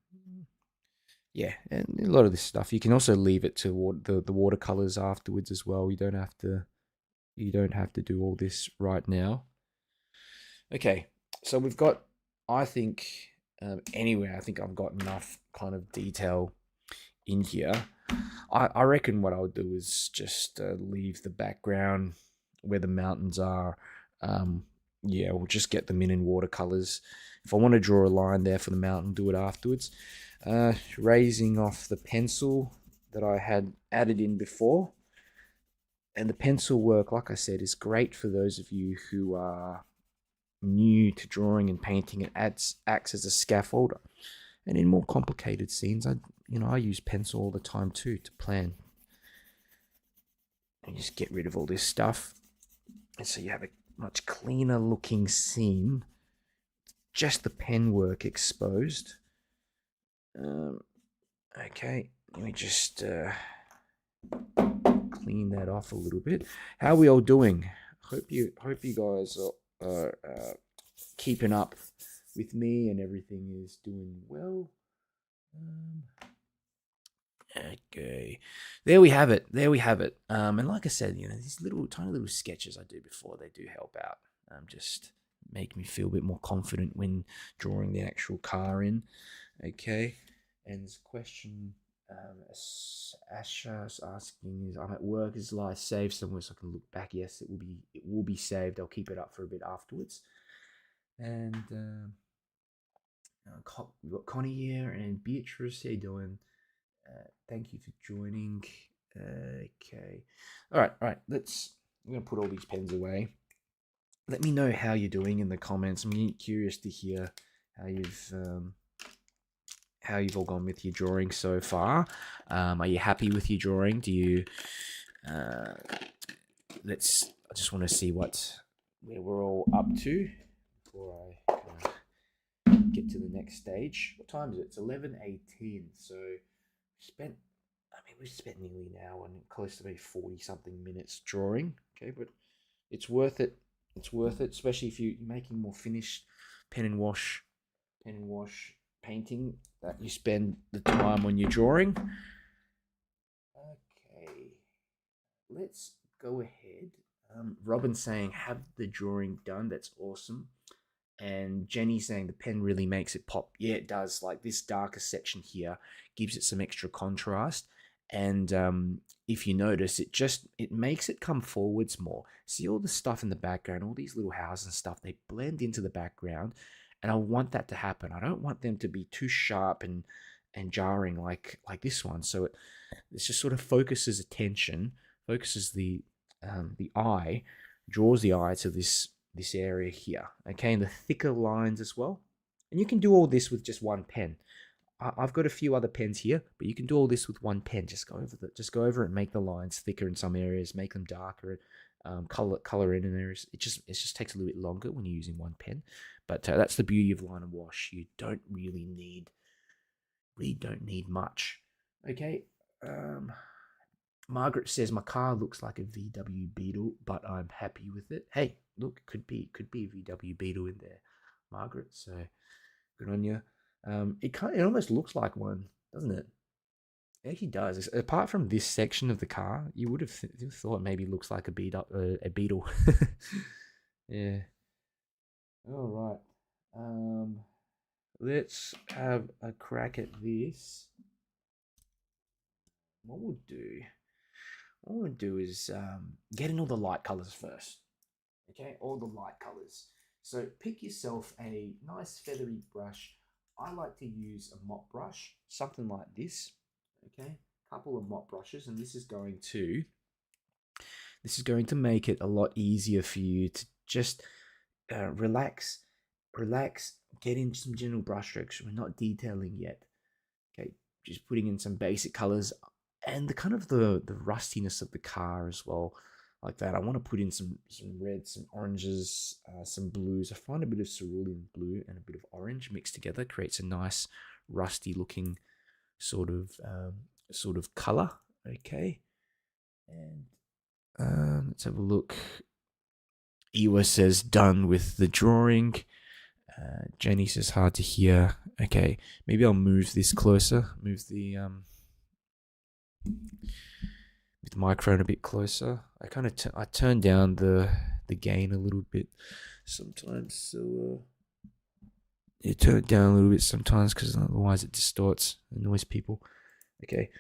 yeah, and a lot of this stuff you can also leave it to the watercolors afterwards as well. You don't have to do all this right now. Okay, so we've got, I think, anyway, I think I've got enough kind of detail in here. I reckon what I'll do is just leave the background where the mountains are. Um, yeah, we'll just get them in watercolors. If I want to draw a line there for the mountain, do it afterwards. Raising off the pencil that I had added in before. And the pencil work, like I said, is great for those of you who are new to drawing and painting. It acts as a scaffold, and in more complicated scenes, I use pencil all the time too to plan and just get rid of all this stuff, and so you have a much cleaner looking scene. Just the pen work exposed. Um, okay, let me just clean that off a little bit. How are we all doing? Hope you guys are keeping up with me and everything is doing well. Okay, there we have it. And like I said, these little tiny little sketches I do before, they do help out. Just make me feel a bit more confident when drawing the actual car in. Okay, and this question, Asha's asking is, I'm at work. Is live saved somewhere so I can look back? Yes, it will be saved. I'll keep it up for a bit afterwards. And we've got Connie here and Beatrice. How you doing? Thank you for joining. Okay. All right. I'm going to put all these pens away. Let me know how you're doing in the comments. I'm really curious to hear how you've all gone with your drawing so far. Are you happy with your drawing? Do you? I just want to see where we're all up to before I get to the next stage. What time is it? It's 11:18. So we've spent nearly an hour and close to maybe 40 something minutes drawing. Okay, but it's worth it. It's worth it, especially if you're making more finished pen and wash painting, that you spend the time when you're drawing. Okay, let's go ahead. Robin saying, have the drawing done. That's awesome. And Jenny saying the pen really makes it pop. Yeah, it does. Like this darker section here gives it some extra contrast. And if you notice, it makes it come forwards more. See all the stuff in the background, all these little houses and stuff, they blend into the background, and I want that to happen. I don't want them to be too sharp and jarring like this one. So it just sort of focuses attention, focuses the eye, draws the eye to this area here. Okay, and the thicker lines as well. And you can do all this with just one pen. I've got a few other pens here, but you can do all this with one pen. Just go over it and make the lines thicker in some areas, make them darker, color in areas. It just takes a little bit longer when you're using one pen, but that's the beauty of line and wash. You don't really don't need much. Okay. Margaret says my car looks like a VW Beetle, but I'm happy with it. Hey, look, could be a VW Beetle in there, Margaret. So good on you. It almost looks like one, doesn't it? It actually does. Apart from this section of the car, you would have thought maybe it looks like a beetle. Yeah. All right. Let's have a crack at this. What we'll do, what we'll do is get in all the light colors first. Okay, all the light colors. So pick yourself a nice feathery brush. I like to use a mop brush, something like this. Okay, couple of mop brushes, and this is going to make it a lot easier for you to just relax, get in some general brush strokes. We're not detailing yet. Okay, just putting in some basic colors and the kind of the rustiness of the car as well, like that. I want to put in some reds, some oranges, some blues. I find a bit of cerulean blue and a bit of orange mixed together creates a nice rusty looking sort of color. Okay, and let's have a look. Ewa says done with the drawing. Jenny says hard to hear. Okay, maybe I'll move this closer. Move the microphone a bit closer. I turn down the gain a little bit sometimes. So you turn it down a little bit sometimes because otherwise it distorts, annoys people. Okay.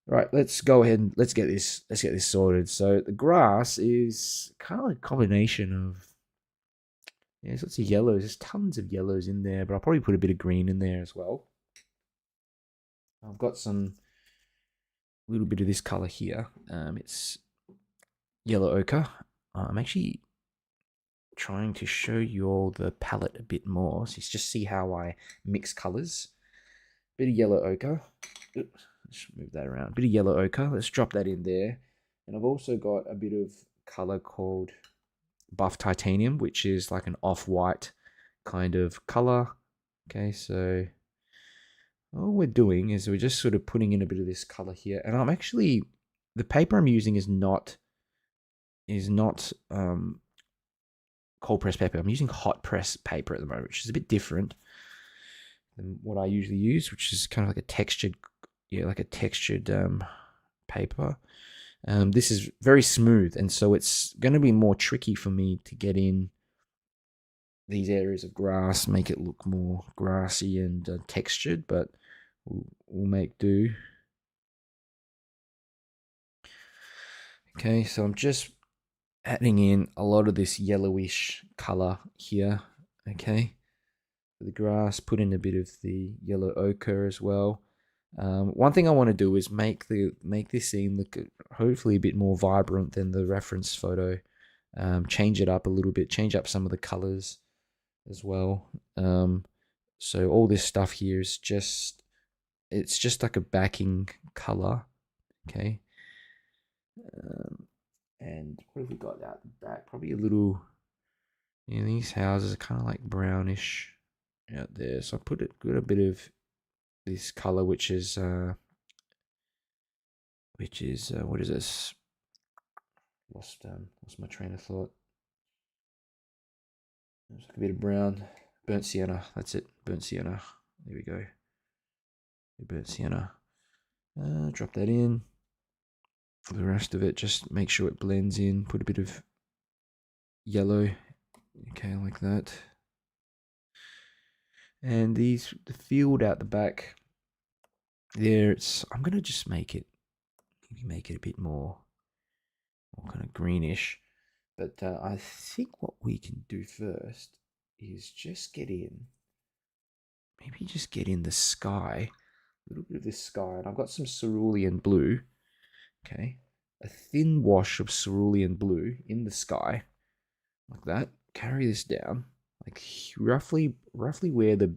All right, let's go ahead and let's get this sorted. So the grass is kind of like a combination of there's lots of yellows. There's tons of yellows in there, but I'll probably put a bit of green in there as well. I've got some little bit of this color here. It's yellow ochre. I'm actually trying to show you all the palette a bit more, so you just see how I mix colors. Bit of yellow ochre. Oops. Let's move that around. A bit of yellow ochre. Let's drop that in there. And I've also got a bit of color called buff titanium, which is like an off-white kind of color. Okay, so all we're doing is we're just sort of putting in a bit of this color here. And I'm actually, the paper I'm using is not cold press paper. I'm using hot press paper at the moment, which is a bit different than what I usually use, which is kind of like a textured paper. This is very smooth, and so it's going to be more tricky for me to get in these areas of grass, make it look more grassy and textured, but we'll make do. Okay, so I'm just adding in a lot of this yellowish color here. Okay, for the grass, put in a bit of the yellow ochre as well. One thing I want to do is make this scene look hopefully a bit more vibrant than the reference photo. Change it up a little bit, change up some of the colors as well. So all this stuff here is it's just like a backing color. Okay. And what have we got out the back? Probably a little. These houses are kind of like brownish out there. So I got a bit of this color, which is what is this? Lost my train of thought. There's like a bit of brown, burnt sienna. That's it, burnt sienna. There we go. Burnt sienna. Drop that in. For the rest of it, just make sure it blends in. Put a bit of yellow. Okay, like that. And the field out the back there, I'm gonna just make it maybe make it a bit more kind of greenish. But I think what we can do first is just get in, maybe just get in the sky, a little bit of this sky. And I've got some cerulean blue, okay? A thin wash of cerulean blue in the sky, like that. Carry this down, like roughly where the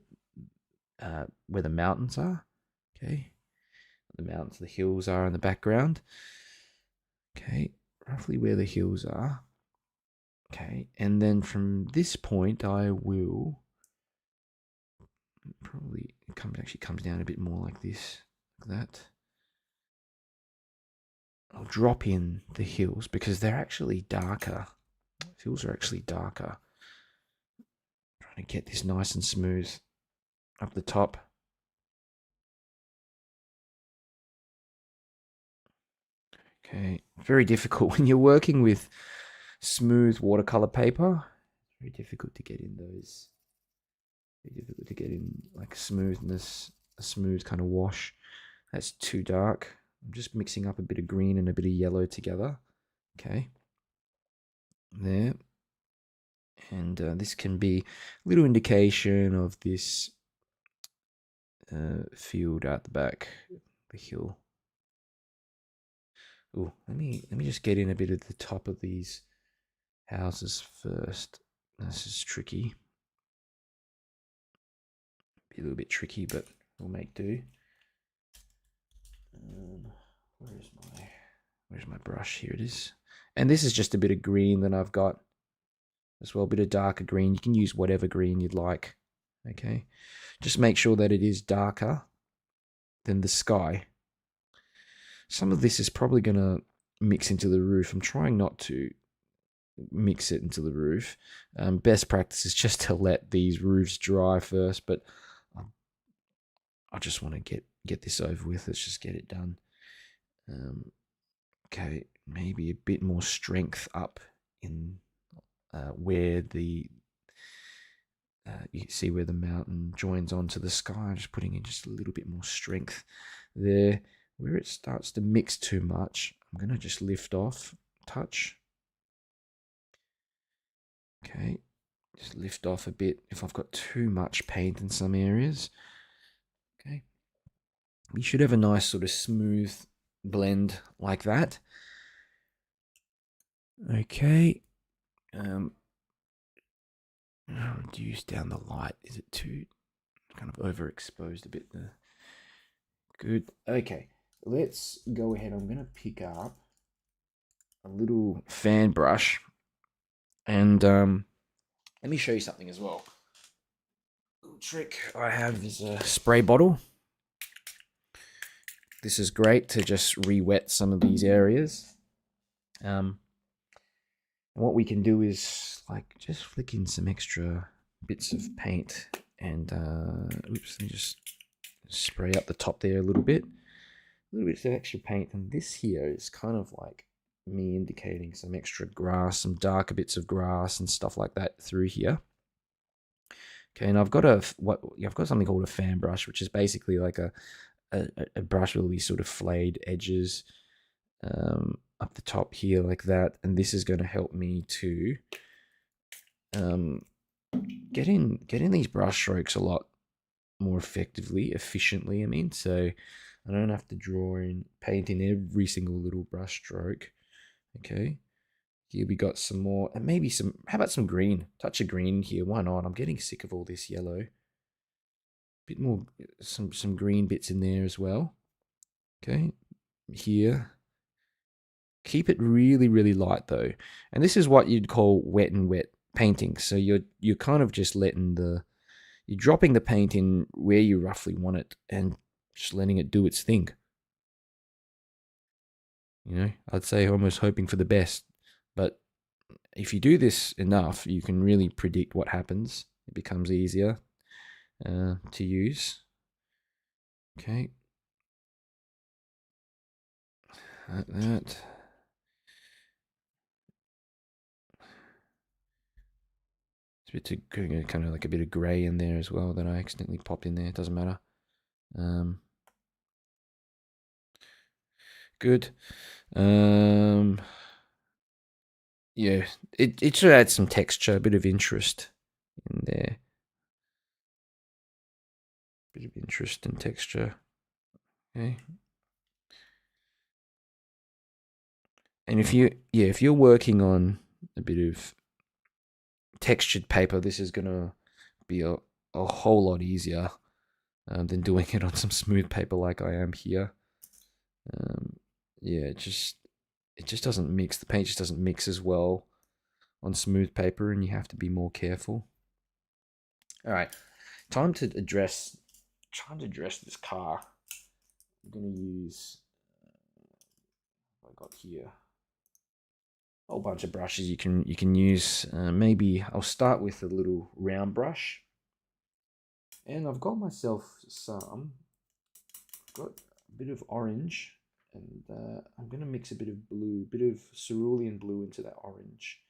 mountains are, okay? The mountains, the hills are in the background, okay? Roughly where the hills are. Okay, and then from this point, I will probably actually comes down a bit more like this, like that. I'll drop in the hills because they're actually darker. The hills are actually darker. Trying to get this nice and smooth up the top. Okay, very difficult when you're working with smooth watercolor paper. Very difficult to get in those. Very difficult to get in like smoothness, a smooth kind of wash. That's too dark. I'm just mixing up a bit of green and a bit of yellow together. Okay, there. And this can be a little indication of this field at the back, the hill. Oh, let me just get in a bit at the top of these houses first. This is tricky. Be a little bit tricky, but we'll make do. Where's my brush? Here it is. And this is just a bit of green that I've got as well, a bit of darker green. You can use whatever green you'd like. Okay, just make sure that it is darker than the sky. Some of this is probably going to mix into the roof. I'm trying not to mix it into the roof. Best practice is just to let these roofs dry first, but I just want to get this over with. Let's just get it done. Okay, maybe a bit more strength up in where the you see where the mountain joins onto the sky. I'm just putting in just a little bit more strength there. Where it starts to mix too much, I'm going to just lift off, touch. Okay, just lift off a bit if I've got too much paint in some areas. Okay, you should have a nice sort of smooth blend like that. Okay, reduce down the light. Is it too kind of overexposed a bit there? Good. Okay, let's go ahead. I'm going to pick up a little fan brush and let me show you something as well. Little trick I have is a spray bottle. This is great to just re-wet some of these areas. What we can do is like just flick in some extra bits of paint and oops, let me just spray up the top there a little bit of extra paint. And this here is kind of like me indicating some extra grass, some darker bits of grass and stuff like that through here. Okay, and I've got something called a fan brush, which is basically like a brush with all these sort of flayed edges up the top here like that, and this is going to help me to get in these brush strokes a lot more efficiently. I mean, so I don't have to draw in paint in every single little brush stroke. Okay, here we got some more, and maybe some. How about some green? Touch of green here. Why not? I'm getting sick of all this yellow. Bit more, some green bits in there as well. Okay, here. Keep it really, really light though, and this is what you'd call wet and wet painting. So you're kind of just you're dropping the paint in where you roughly want it and just letting it do its thing. You know, I'd say almost hoping for the best, but if you do this enough, you can really predict what happens. It becomes easier to use. Okay, like that. It's a bit kind of like a bit of grey in there as well that I accidentally popped in there. It doesn't matter. good. Yeah, it should add some texture, a bit of interest in there. Bit of interest and texture. Okay. And if you're working on a bit of textured paper, this is gonna be a whole lot easier than doing it on some smooth paper like I am here. Yeah, it just doesn't mix. The paint just doesn't mix as well on smooth paper, and you have to be more careful. All right, trying to address this car. I'm gonna use what I got here. A whole bunch of brushes you can use. Maybe I'll start with a little round brush, and I've got myself some. I've got a bit of orange, and I'm gonna mix a bit of blue, bit of cerulean blue into that orange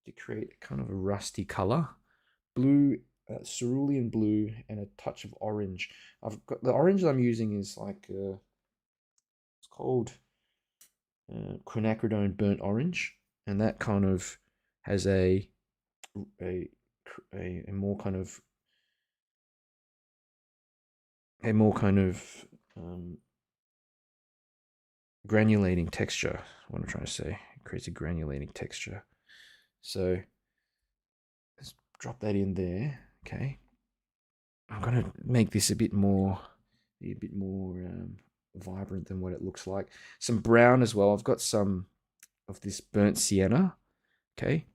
to create kind of a rusty color. Blue, cerulean blue, and a touch of orange. I've got the orange that I'm using is like it's called quinacridone burnt orange, and that kind of has a, a more kind of a more kind of um, granulating texture. What I'm trying to say, it creates a granulating texture. So let's drop that in there. Okay, I'm gonna make this a bit more vibrant than what it looks like. Some brown as well. I've got some of this burnt sienna. Okay,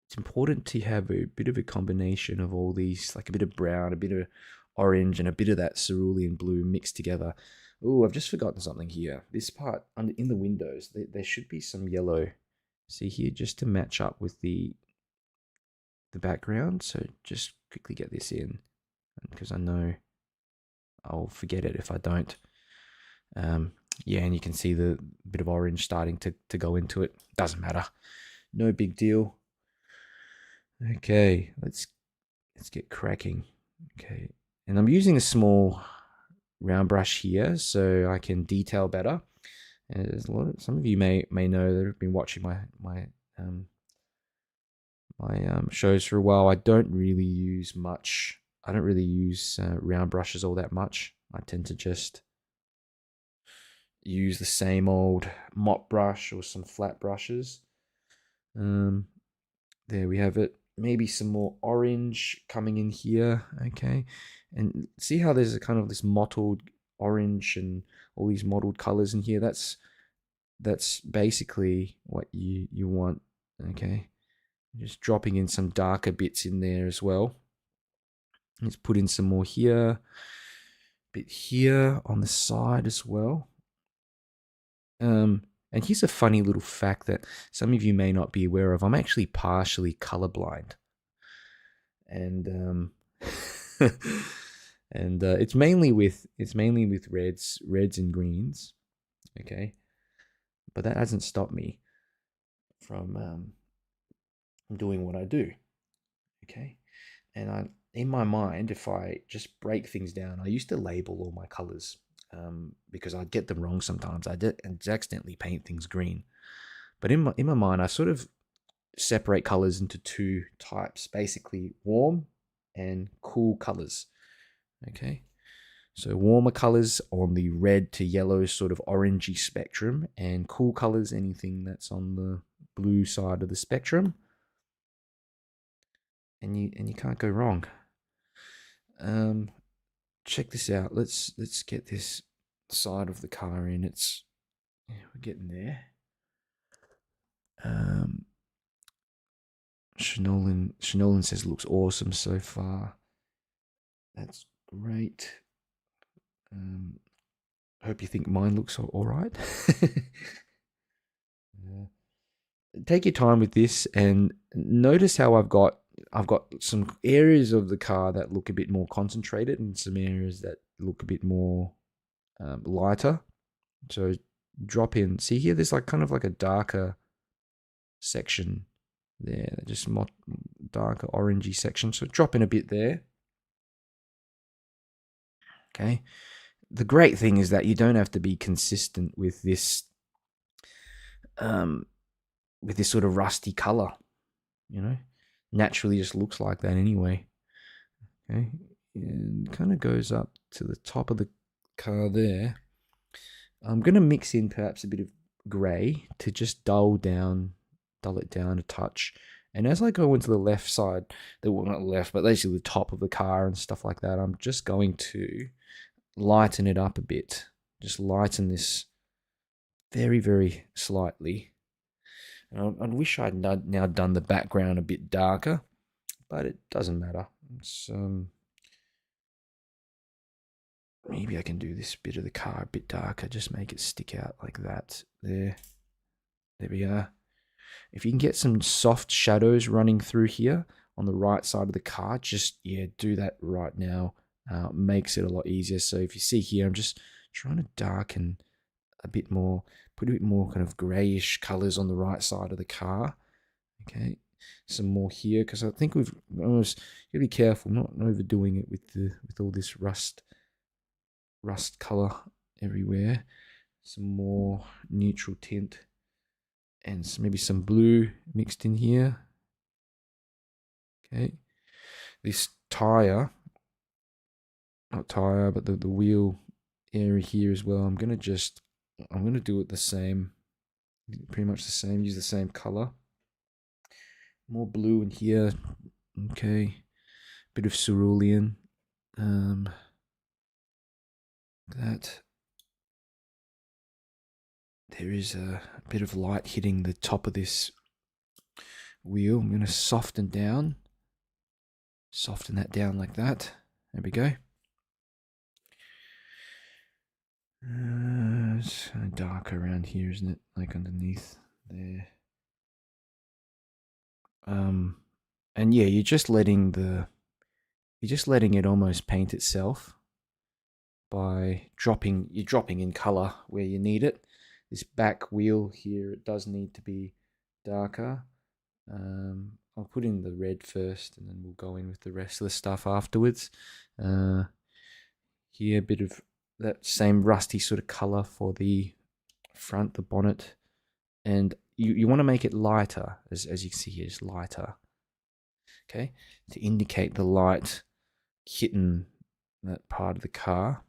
it's important to have a bit of a combination of all these, like a bit of brown, a bit of orange, and a bit of that cerulean blue mixed together. Oh, I've just forgotten something here. This part in the windows, there should be some yellow. See here, just to match up with the background. So just quickly get this in, because I know I'll forget it if I don't. Yeah, and you can see the bit of orange starting to go into it. Doesn't matter. No big deal. Okay, let's get cracking. Okay, and I'm using a small round brush here so I can detail better. And there's some of you may know that have been watching my shows for a while. I don't really use much. I don't really use round brushes all that much. I tend to just use the same old mop brush or some flat brushes. There we have it. Maybe some more orange coming in here. Okay, and see how there's a kind of this mottled orange and all these mottled colors in here. That's basically what you want. Okay, just dropping in some darker bits in there as well. Let's put in some more here, bit here on the side as well. And here's a funny little fact that some of you may not be aware of. I'm actually partially colorblind, and and it's mainly with reds and greens. Okay, but that hasn't stopped me from doing what I do. Okay, and in my mind, if I just break things down, I used to label all my colors because I'd get them wrong sometimes. I did and accidentally paint things green. But in my mind, I sort of separate colors into two types, basically warm and cool colors. Okay, so warmer colors on the red to yellow sort of orangey spectrum, and cool colors anything that's on the blue side of the spectrum. And you can't go wrong. Check this out. Let's get this side of the car in. We're getting there. Shanolan says looks awesome so far. That's great. Hope you think mine looks all right. Take your time with this and notice how I've got some areas of the car that look a bit more concentrated and some areas that look a bit more lighter. So drop in. See here, there's like kind of like a darker section there, just more darker orangey section. So drop in a bit there. Okay, the great thing is that you don't have to be consistent with this sort of rusty color. You know, naturally just looks like that anyway. Okay, and kind of goes up to the top of the car there. I'm gonna mix in perhaps a bit of grey to just dull it down a touch. And as I go into the left side, well, not left, but basically the top of the car and stuff like that, I'm just going to lighten it up a bit. Just lighten this very, very slightly. I wish I'd now done the background a bit darker, but it doesn't matter. It's, maybe I can do this bit of the car a bit darker, just make it stick out like that. There we are. If you can get some soft shadows running through here on the right side of the car, just, yeah, do that right now. Makes it a lot easier. So if you see here, I'm just trying to darken a bit more, put a bit more kind of grayish colors on the right side of the car. Okay, some more here, because I think we've almost got to be careful not overdoing it with all this rust color everywhere. Some more neutral tint and maybe some blue mixed in here. Okay, this tire, not tire, but the wheel area here as well. I'm gonna do it the same, pretty much the same. Use the same color. More blue in here. Okay, bit of cerulean. That there is a bit of light hitting the top of this wheel. I'm going to soften that down like that. There we go. It's kind of dark around here, isn't it? Like underneath there. And yeah, you're just letting it almost paint itself by dropping in color where you need it. This back wheel here, it does need to be darker. I'll put in the red first, and then we'll go in with the rest of the stuff afterwards. Here, a bit of that same rusty sort of color for the front, the bonnet, and you want to make it lighter, as you can see here, it's lighter. Okay, to indicate the light hitting that part of the car.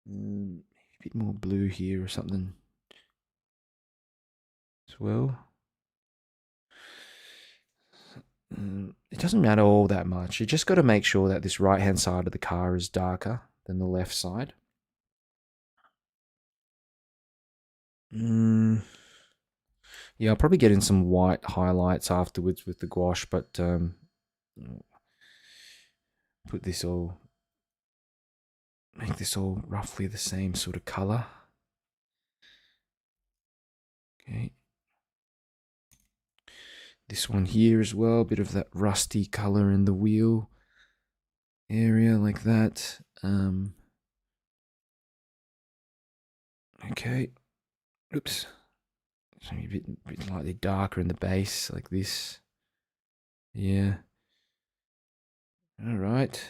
A bit more blue here or something as well. It doesn't matter all that much. You just got to make sure that this right hand side of the car is darker than the left side. Yeah, I'll probably get in some white highlights afterwards with the gouache, but make this all roughly the same sort of color. Okay. This one here as well, a bit of that rusty color in the wheel area like that. Okay. Oops. So a bit slightly darker in the base like this. Yeah. All right.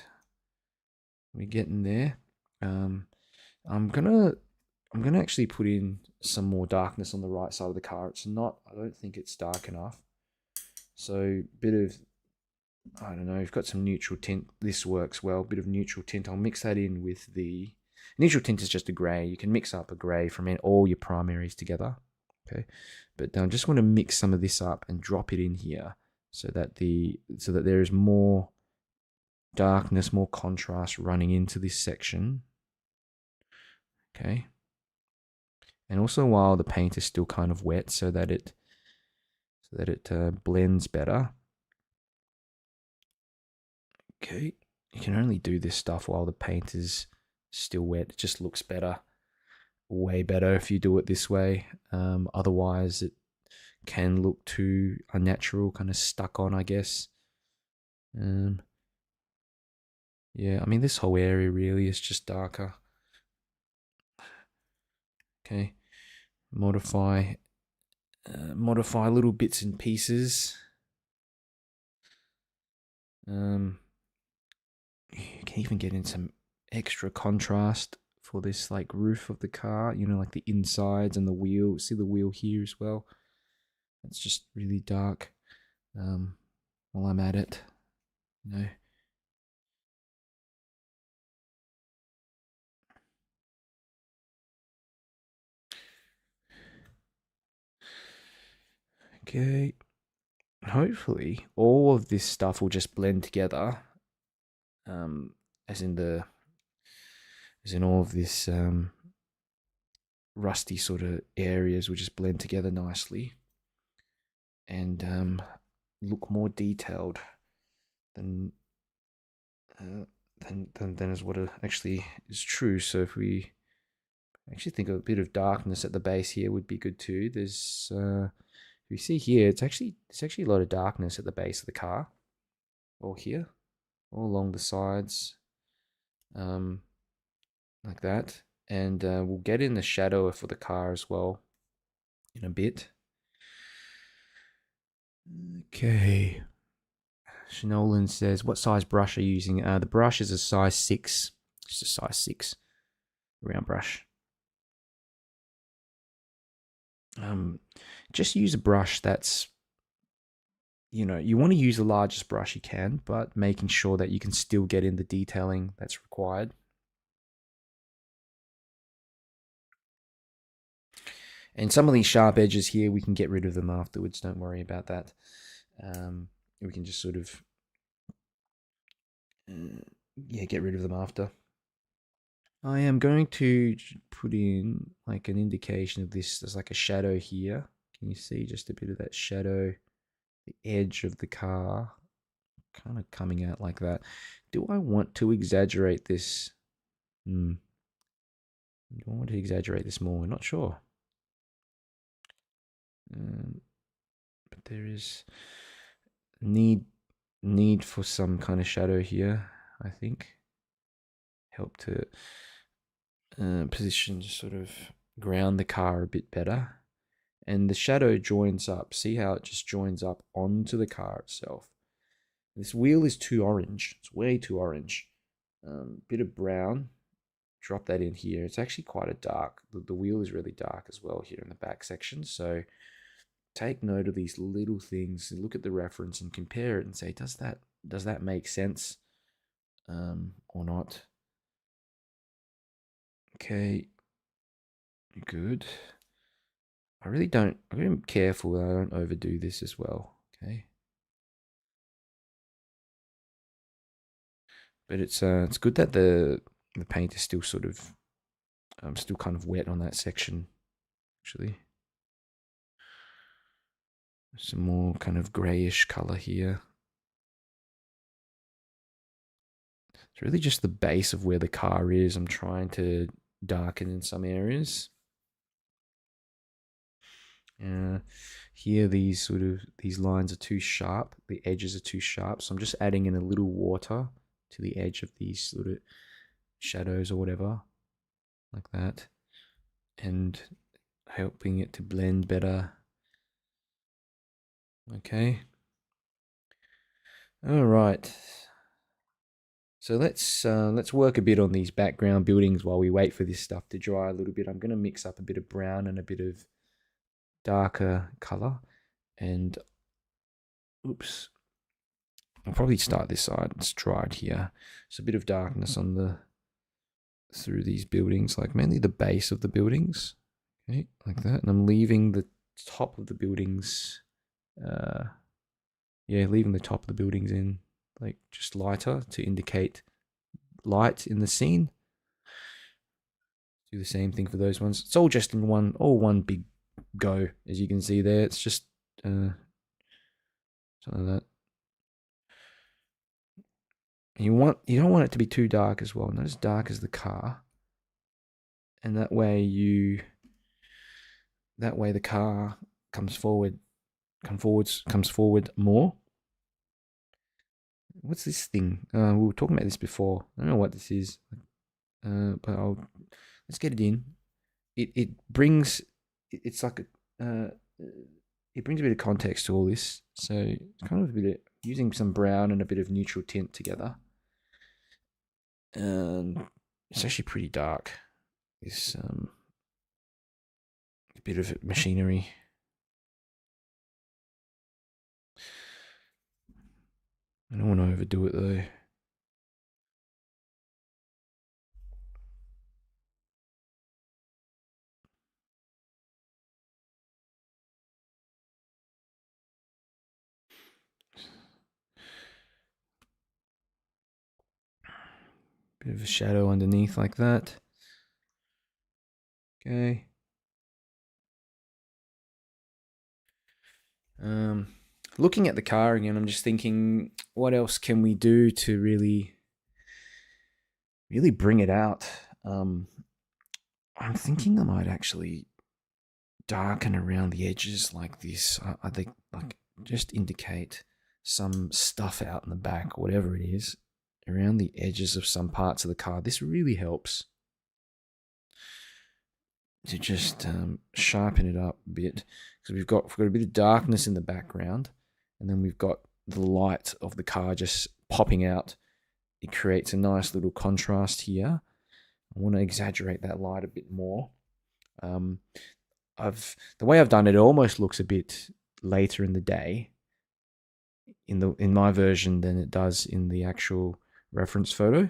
We're getting there. I'm gonna actually put in some more darkness on the right side of the car. I don't think it's dark enough. So bit of, I don't know, you've got some neutral tint. This works well. Bit of neutral tint. I'll mix that in with the neutral tint is just a grey. You can mix up a grey from all your primaries together. Okay, but I just want to mix some of this up and drop it in here so that there is more darkness, more contrast running into this section. Okay, and also while the paint is still kind of wet, so that it blends better. Okay, you can only do this stuff while the paint is still wet. It just looks better, way better if you do it this way. Otherwise, it can look too unnatural, kind of stuck on, I guess. Yeah, I mean, this whole area really is just darker. Okay, modify little bits and pieces. You can even get in some extra contrast for this like roof of the car, you know, like the insides and the wheel. See the wheel here as well? It's just really dark. While I'm at it, you know. Okay. Hopefully all of this stuff will just blend together. Um, as in the as in all of this rusty sort of areas will just blend together nicely and look more detailed than than is what it actually is true. So if we actually think a bit of darkness at the base here would be good too. There's you see here, it's actually a lot of darkness at the base of the car, or here, all along the sides, like that. And we'll get in the shadow for the car as well in a bit. Okay. Shanolan says, what size brush are you using? The brush is a size 6. It's a size 6 round brush. Just use a brush that's, you know, you want to use the largest brush you can, but making sure that you can still get in the detailing that's required. And some of these sharp edges here, we can get rid of them afterwards. Don't worry about that. We can just sort of, yeah, get rid of them after. I am going to put in like an indication of this. There's like a shadow here. Can you see just a bit of that shadow? The edge of the car kind of coming out like that. Do I want to exaggerate this? Do I want to exaggerate this more? I'm not sure. But there is need for some kind of shadow here, I think. Help to position, just sort of ground the car a bit better. And the shadow joins up. See how it just joins up onto the car itself. This wheel is too orange. It's way too orange. Bit of brown. Drop that in here. It's actually quite a dark. The wheel is really dark as well here in the back section. So take note of these little things. Look at the reference and compare it and say, does that make sense or not? Okay, good. I'm careful that I don't overdo this as well. Okay. But it's good that the paint is still sort of still kind of wet on that section, actually. Some more kind of grayish color here. It's really just the base of where the car is. I'm trying to darken in some areas. Here these lines are too sharp. The edges are too sharp. So I'm just adding in a little water to the edge of these sort of shadows or whatever, like that, and helping it to blend better. Okay. All right. So let's work a bit on these background buildings while we wait for this stuff to dry a little bit. I'm going to mix up a bit of brown and a bit of darker color, and oops, I'll probably start this side. It's dried here. So a bit of darkness on the through these buildings, like mainly the base of the buildings, okay, like that. And I'm leaving the top of the buildings, leaving the top of the buildings in like just lighter to indicate light in the scene. Do the same thing for those ones. It's all just in one big go, as you can see there. It's just something like that. You don't want it to be too dark as well, not as dark as the car. And that way the car comes forward more. What's this thing? We were talking about this before. I don't know what this is, but let's get it in. It brings it's like it brings a bit of context to all this. So it's kind of a bit of using some brown and a bit of neutral tint together. And it's actually pretty dark. This bit of machinery. I don't want to overdo it though. Bit of a shadow underneath like that. Okay. Looking at the car again, I'm just thinking, what else can we do to really bring it out? I'm thinking I might actually darken around the edges like this. I think like just indicate some stuff out in the back, whatever it is, around the edges of some parts of the car. This really helps to just sharpen it up a bit, because we've got a bit of darkness in the background, and then we've got the light of the car just popping out. It creates a nice little contrast here. I want to exaggerate that light a bit more. The way I've done it, it almost looks a bit later in the day in my version than it does in the actual reference photo. A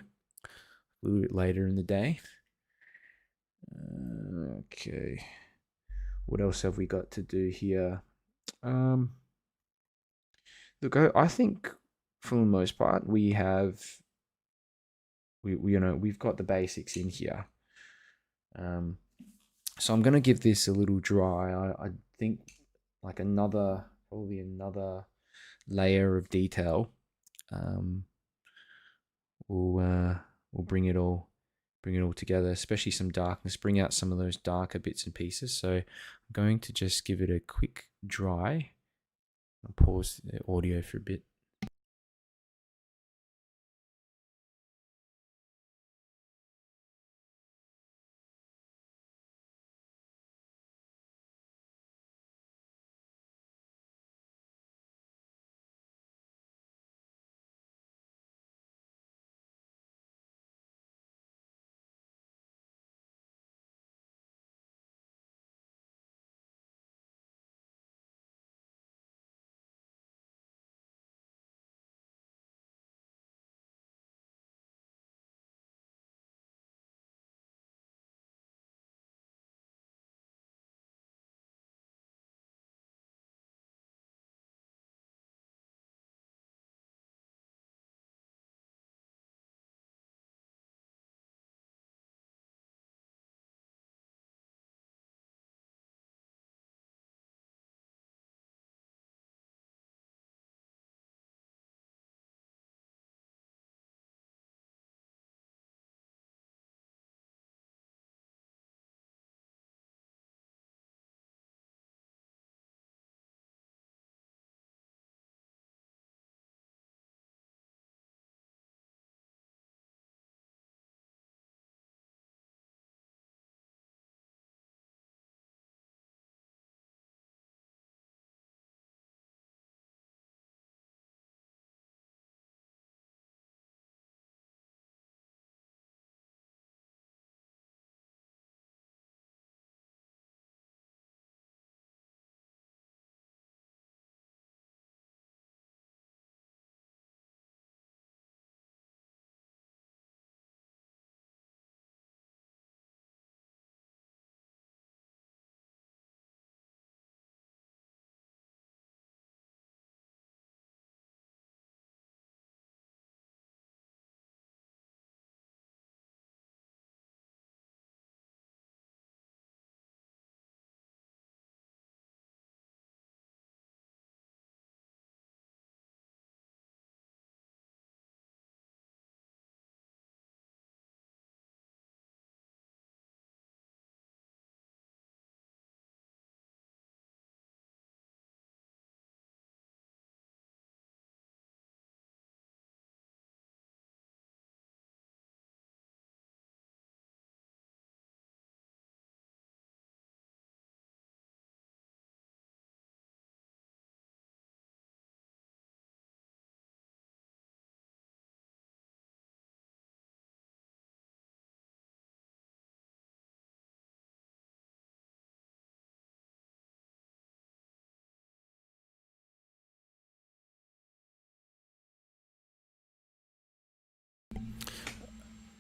little bit later in the day. Okay. What else have we got to do here? Look, I think for the most part we've got the basics in here. So I'm gonna give this a little dry. I think like probably another layer of detail will bring it all together, especially some darkness, bring out some of those darker bits and pieces. So I'm going to just give it a quick dry. I'll pause the audio for a bit.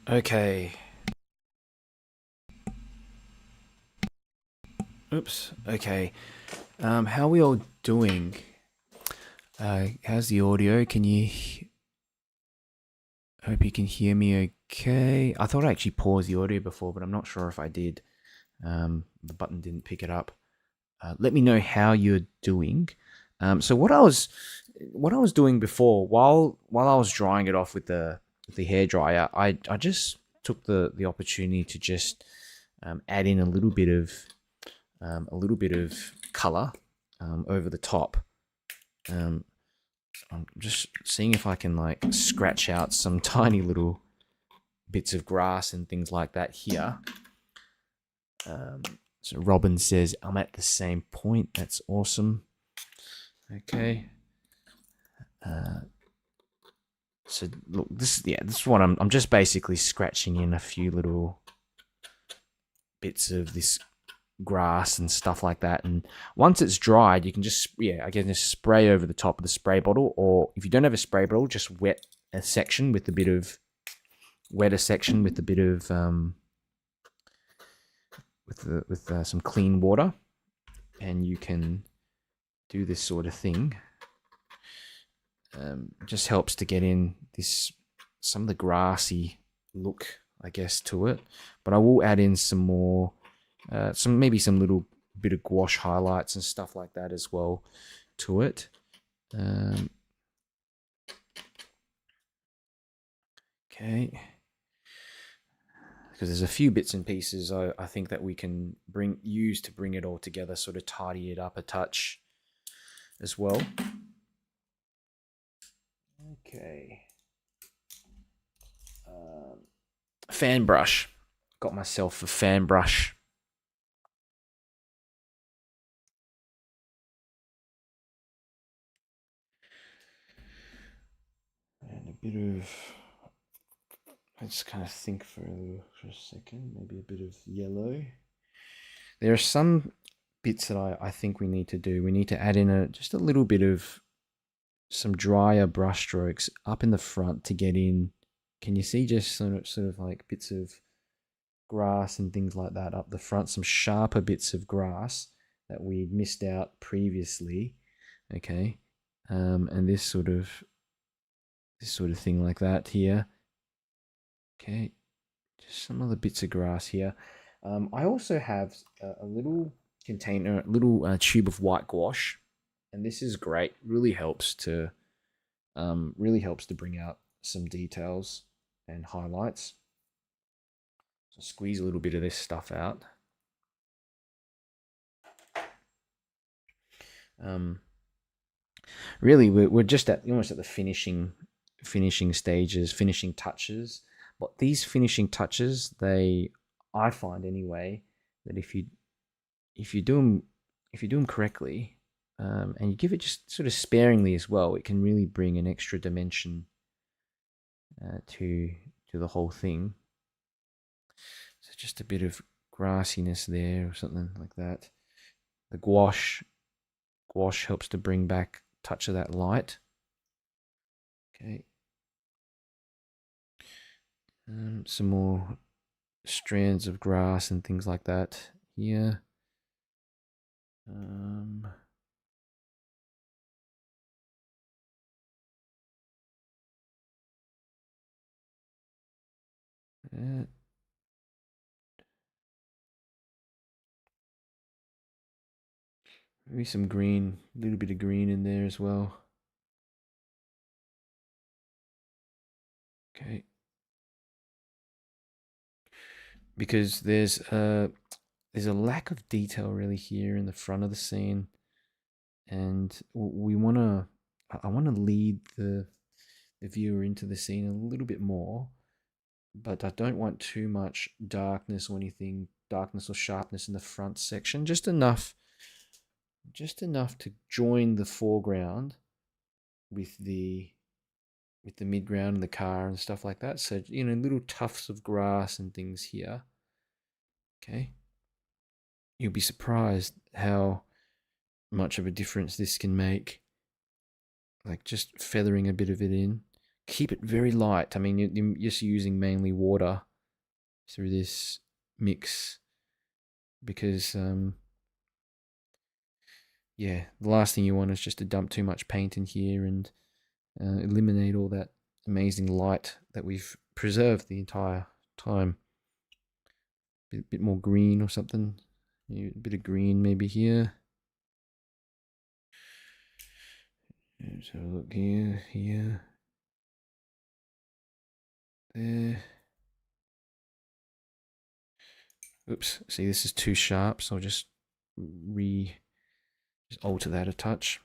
Okay. Oops. Okay. How are we all doing? How's the audio? Hope you can hear me okay. I thought I actually paused the audio before, but I'm not sure if I did. The button didn't pick it up. Let me know how you're doing. So what I was doing before, while I was drying it off with the hair dryer, I just took the opportunity to just add in a little bit of color over the top. Um, I'm just seeing if I can like scratch out some tiny little bits of grass and things like that here. Um, so Robin says I'm at the same point. That's awesome. Okay. Uh, so look, this is what I'm just basically scratching in a few little bits of this grass and stuff like that. And once it's dried, you can just again just spray over the top of the spray bottle, or if you don't have a spray bottle, just wet a section with a bit of wet a section with a bit of with some clean water, and you can do this sort of thing. Just helps to get in this some of the grassy look, I guess, to it. But I will add in some more, maybe some little bit of gouache highlights and stuff like that as well to it. Okay, because there's a few bits and pieces I think that we can use to bring it all together, sort of tidy it up a touch as well. Okay. Fan brush. Got myself a fan brush. And a bit of. Let's kind of think for a second. Maybe a bit of yellow. There are some bits that I think we need to do. We need to add in just a little bit of some drier brush strokes up in the front to get in. Can you see just sort of like bits of grass and things like that up the front? Some sharper bits of grass that we missed out previously. Okay, and this sort of thing like that here. Okay, just some other bits of grass here. I also have a little container, a little tube of white gouache, and this is great. Really helps to bring out some details and highlights. So squeeze a little bit of this stuff out. Um, Really, we're just almost at the finishing stages, finishing touches. But these finishing touches, I find anyway, that if you do them correctly, and you give it just sort of sparingly as well, it can really bring an extra dimension to the whole thing. So just a bit of grassiness there or something like that. The gouache helps to bring back a touch of that light. Okay. Some more strands of grass and things like that here. Uh, Maybe some green, a little bit of green in there as well. Okay. Because there's a lack of detail really here in the front of the scene, and I want to lead the viewer into the scene a little bit more, but I don't want too much darkness or sharpness in the front section. Just enough to join the foreground with the midground and the car and stuff like that. So, little tufts of grass and things here. Okay. You'll be surprised how much of a difference this can make. Like just feathering a bit of it in. keep it very light. I mean, you're just using mainly water through this mix because, yeah, the last thing you want is just to dump too much paint in here and eliminate all that amazing light that we've preserved the entire time. Bit more green or something. A bit of green maybe here. Let's have a look here, there. Oops, see this is too sharp, so I'll just alter that a touch.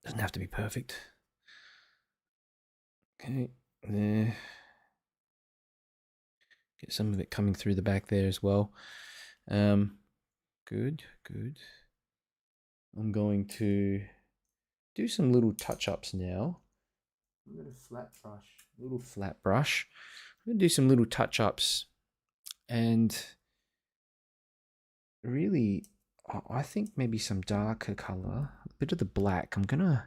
Doesn't have to be perfect. Okay, there. Get some of it coming through the back there as well. Good. I'm going to do some little touch-ups now. I've got a little flat brush. I'm going to do some little touch-ups, and really, I think maybe some darker color, a bit of the black. I'm going to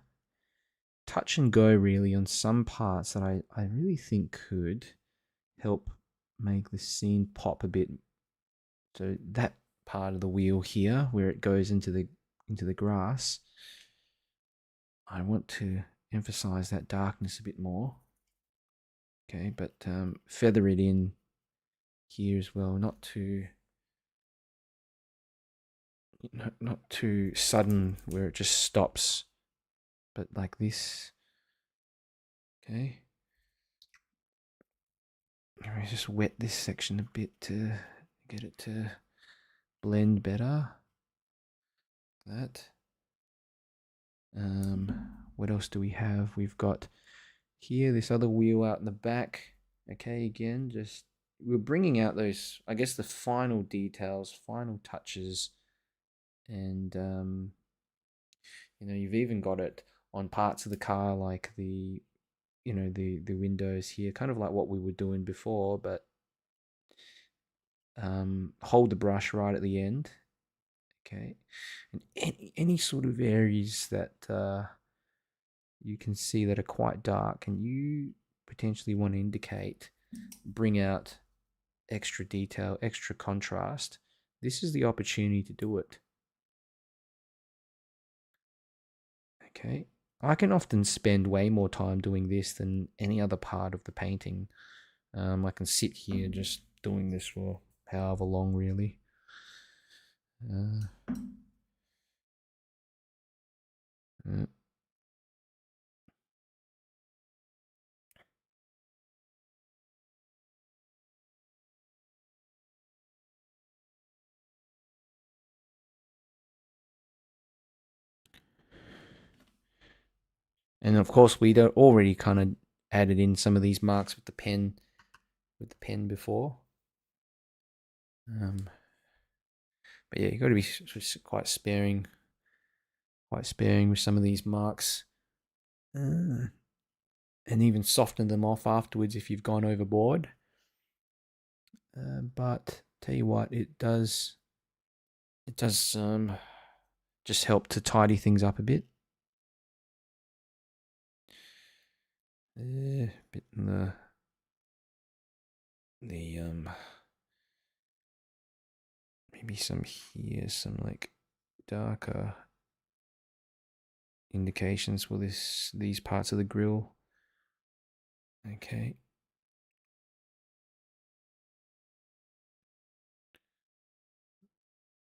touch and go really on some parts that I really think could help make the scene pop a bit. So that part of the wheel here, where it goes into the grass, I want to emphasize that darkness a bit more. Okay, but feather it in here as well, not too sudden where it just stops, but like this. Okay, let me just wet this section a bit to get it to blend better. That. What else do we have? We've got here this other wheel out in the back. Okay, again, just we're bringing out those, I guess, the final details, final touches, and you've even got it on parts of the car, like the the windows here, kind of like what we were doing before, but hold the brush right at the end. Okay, and any sort of areas that you can see that are quite dark and you potentially want to indicate, bring out extra detail, extra contrast, this is the opportunity to do it. Okay, I can often spend way more time doing this than any other part of the painting. I can sit here just doing this for however long, really. Uh, and of course, we'd already kind of added in some of these marks with the pen, before. But yeah, you got to be quite sparing with some of these marks, and even soften them off afterwards if you've gone overboard. But tell you what, it does just help to tidy things up a bit. A bit in the maybe some here, some like darker indications for these parts of the grill. Okay.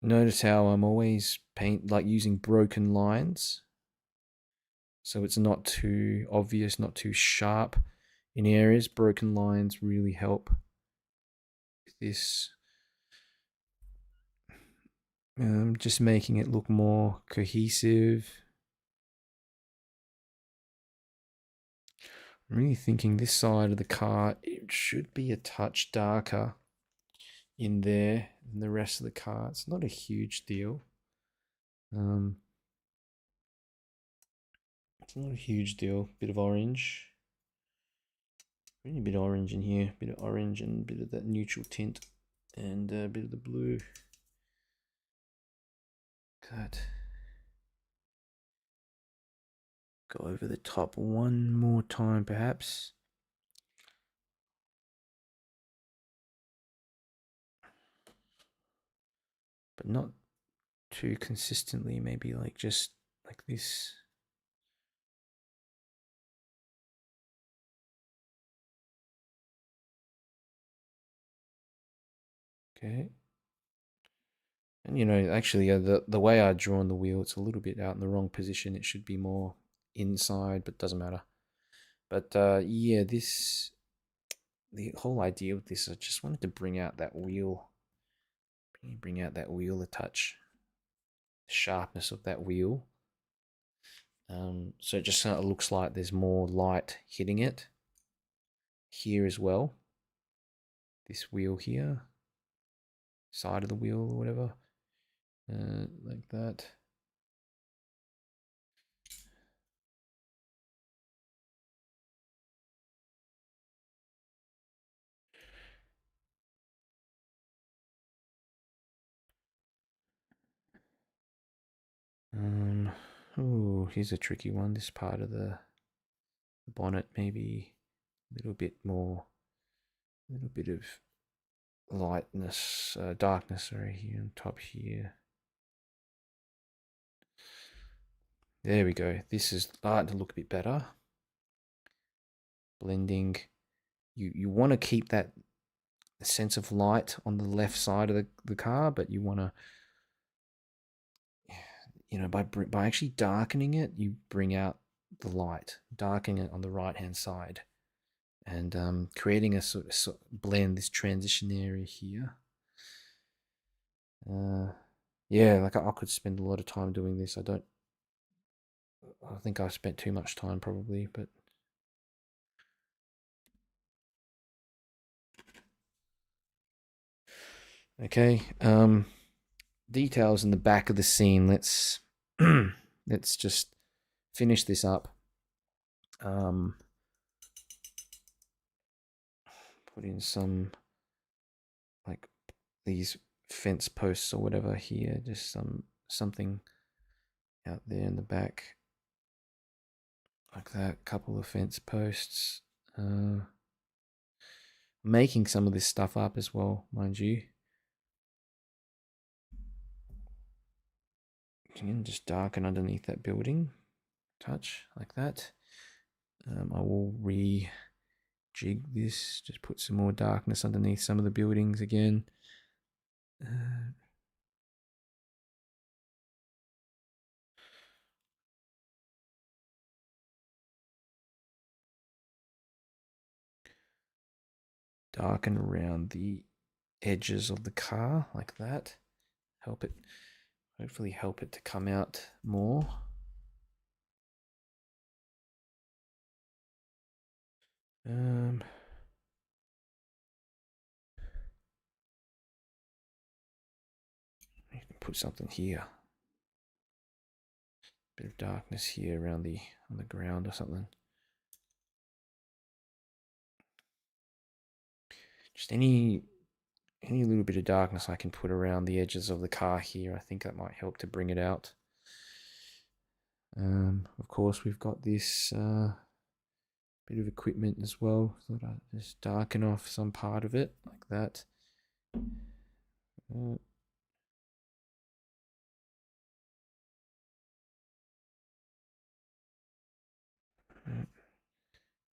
Notice how I'm always using broken lines, so it's not too obvious, not too sharp in areas. Broken lines really help with this. Just making it look more cohesive. I'm really thinking this side of the car, it should be a touch darker in there than the rest of the car. It's not a huge deal. It's not a huge deal. Bit of orange. Really a bit of orange in here. Bit of orange and a bit of that neutral tint. And a bit of the blue. Good. Go over the top one more time, perhaps. But not too consistently, maybe like just like this. Okay. And you know, actually, the way I draw on the wheel, it's a little bit out in the wrong position. It should be more inside, but doesn't matter. But yeah, the whole idea with this, I just wanted to bring out that wheel, bring out that wheel a touch, the sharpness of that wheel. So it just kind of looks like there's more light hitting it here as well. This wheel here, side of the wheel or whatever, like that. Oh, here's a tricky one. This part of the bonnet, maybe a little bit more, a little bit of lightness, darkness, sorry, here on top here. There we go. This is starting to look a bit better. Blending. You want to keep that sense of light on the left side of the car, but you want to, you know, by actually darkening it, you bring out the light, darkening it on the right hand side, and creating a sort of blend, this transition area here. Yeah, like I could spend a lot of time doing this. I think I spent too much time probably, but okay. Details in the back of the scene. Let's just finish this up. Put in some like these fence posts or whatever here. Just something out there in the back, like that. Couple of fence posts. Making some of this stuff up as well, mind you. Again, just darken underneath that building. Touch like that. I will rejig this. Just put some more darkness underneath some of the buildings again. Darken around the edges of the car like that. Help it, hopefully help it to come out more. You can put something here. Bit of darkness here around on the ground or something. Just any little bit of darkness I can put around the edges of the car here, I think that might help to bring it out. Of course, we've got this bit of equipment as well. Thought I'd just darken off some part of it like that.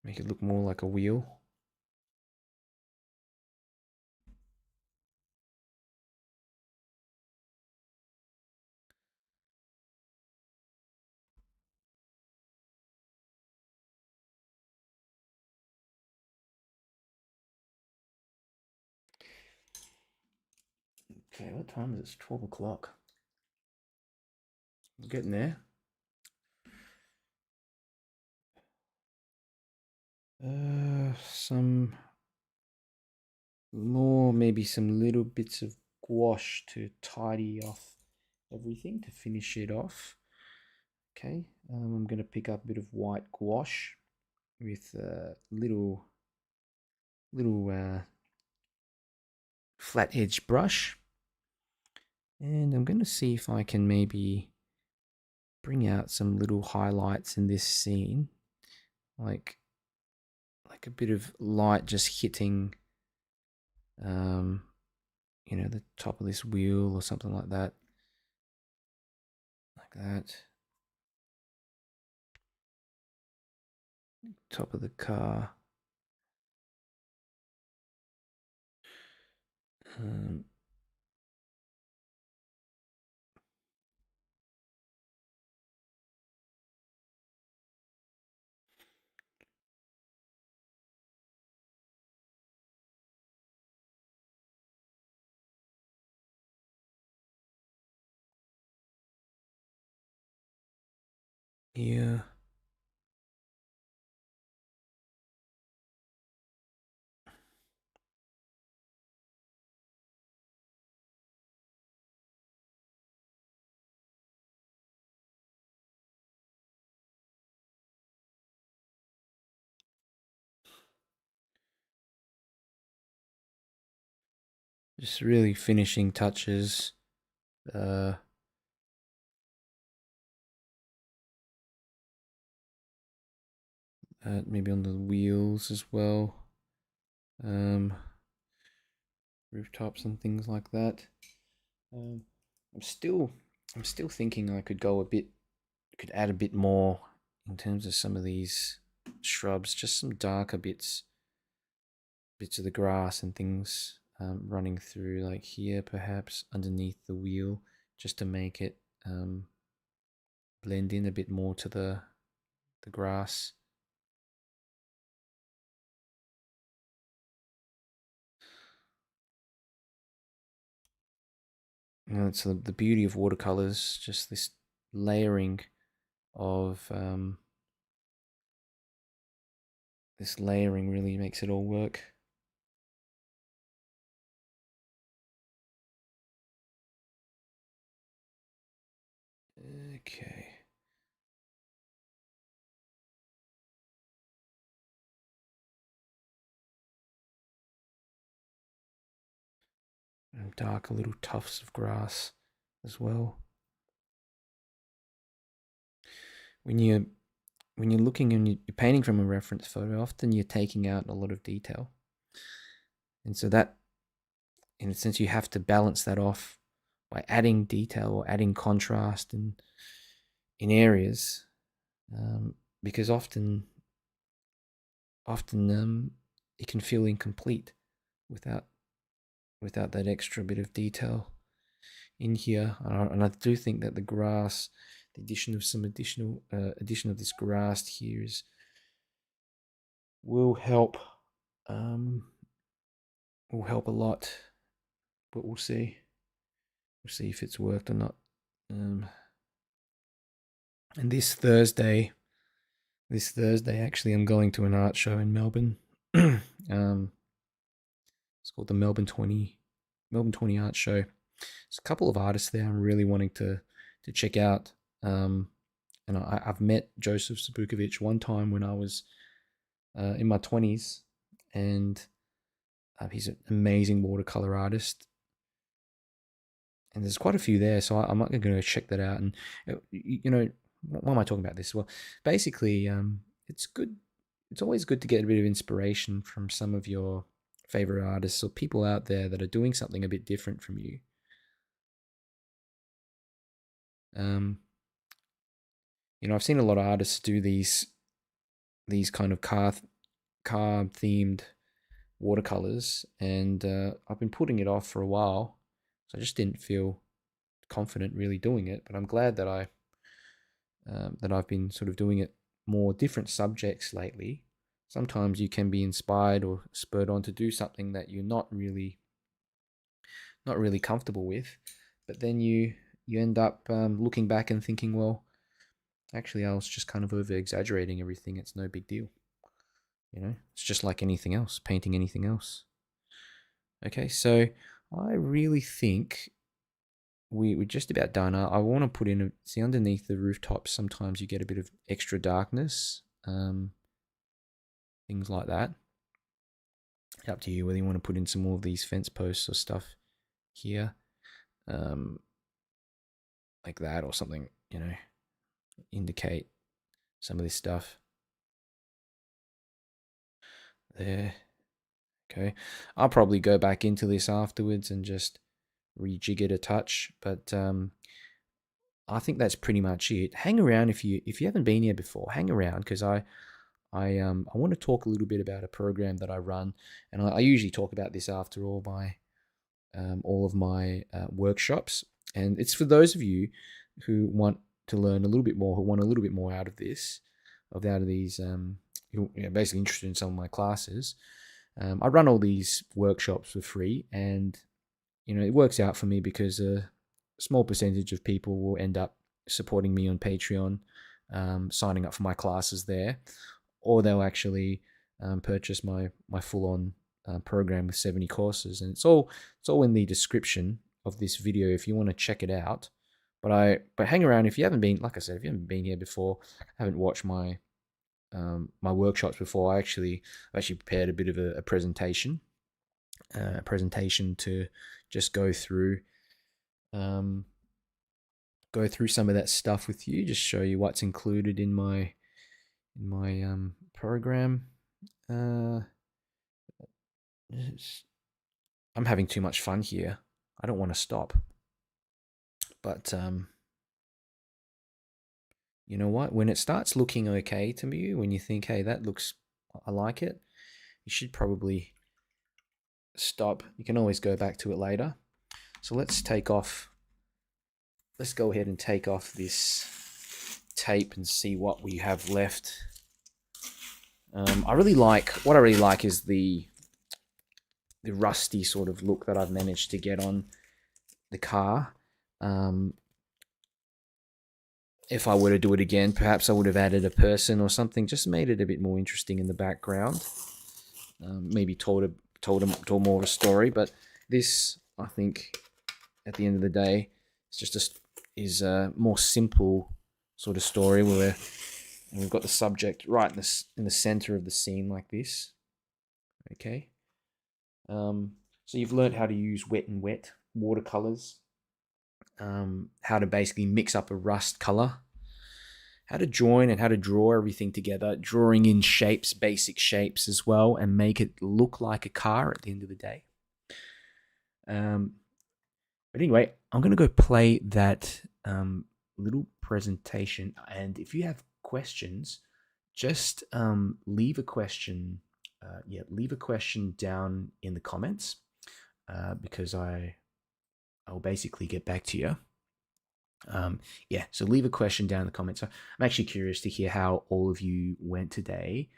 Make it look more like a wheel. Okay, what time is it? It's 12 o'clock. I'm getting there. Some more, maybe some little bits of gouache to tidy off everything, to finish it off. Okay, I'm going to pick up a bit of white gouache with a little flat edge brush, and I'm going to see if I can maybe bring out some little highlights in this scene, like a bit of light just hitting, the top of this wheel or something like that, top of the car. Um, yeah. Just really finishing touches. Uh, Maybe on the wheels as well. Um, Rooftops and things like that. Um, I'm still, I'm still thinking I could add a bit more in terms of some of these shrubs, just some darker bits of the grass and things running through, like here, perhaps underneath the wheel, just to make it blend in a bit more to the grass. It's the beauty of watercolors, just this layering of this layering really makes it all work. Okay. And darker little tufts of grass as well. When you when you're looking and you're painting from a reference photo, often you're taking out a lot of detail. And so that, in a sense, you have to balance that off by adding detail or adding contrast in areas, because often it can feel incomplete without that extra bit of detail in here. And I do think that the grass, the addition of some addition of this grass here will help um, will help a lot, but we'll see. We'll see if it's worked or not. And this Thursday, actually, I'm going to an art show in Melbourne. It's called the Melbourne 20 Art Show. There's a couple of artists there I'm really wanting to check out. And I've met Joseph Sabukovic one time when I was in my 20s, and he's an amazing watercolor artist. And there's quite a few there, so I'm not going to check that out. And why am I talking about this? Well, basically, it's good. It's always good to get a bit of inspiration from some of your favorite artists or people out there that are doing something a bit different from you. Um, I've seen a lot of artists do these kind of car themed watercolors, and I've been putting it off for a while, so I just didn't feel confident really doing it. But I'm glad that I've been sort of doing it more different subjects lately. Sometimes you can be inspired or spurred on to do something that you're not really comfortable with, but then you end up looking back and thinking, well, actually, I was just kind of over exaggerating everything. It's no big deal. It's just like anything else, painting anything else. Okay, so I really think we're just about done. I want to put in see underneath the rooftops. Sometimes you get a bit of extra darkness, things like that. It's up to you whether you want to put in some more of these fence posts or stuff here, um, like that or something. indicate some of this stuff. There. Okay. I'll probably go back into this afterwards and just rejig it a touch, but I think that's pretty much it. Hang around if you haven't been here before. Hang around because I want to talk a little bit about a program that I run, and I usually talk about this after all of my workshops, and it's for those of you who want to learn a little bit more, who want a little bit more out of this, out of these, who are basically interested in some of my classes. I run all these workshops for free, and it works out for me because a small percentage of people will end up supporting me on Patreon, signing up for my classes there, or they'll actually purchase my full on program with 70 courses, and it's all in the description of this video if you want to check it out. But hang around if you haven't been, like I said, if you haven't been here before, haven't watched my my workshops before. I've actually prepared a bit of a presentation, to just go through some of that stuff with you, just show you what's included in my program. I'm having too much fun here. I don't want to stop. But you know what? When it starts looking okay to me, when you think, hey, I like it, you should probably stop. You can always go back to it later. So let's go ahead and take off this tape and see what we have left. What I really like is the rusty sort of look that I've managed to get on the car. If I were to do it again, perhaps I would have added a person or something, just made it a bit more interesting in the background. Maybe told more of a story, but this, I think, at the end of the day, is a more simple sort of story where we've got the subject right in the center of the scene like this. Okay. So you've learned how to use wet and wet watercolors, how to basically mix up a rust color, how to join and how to draw everything together, drawing in shapes, basic shapes as well, and make it look like a car at the end of the day. But anyway, I'm going to go play that little presentation, and if you have questions, just leave a question. Leave a question down in the comments, because I'll basically get back to you. So leave a question down in the comments. I'm actually curious to hear how all of you went today.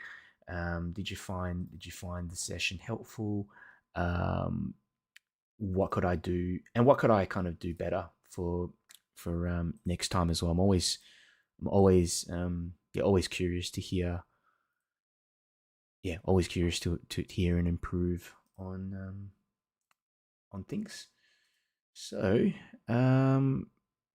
Did you find the session helpful? What could I do, and what could I kind of do better for next time as well? I'm always curious to hear. Always curious to hear and improve on things. So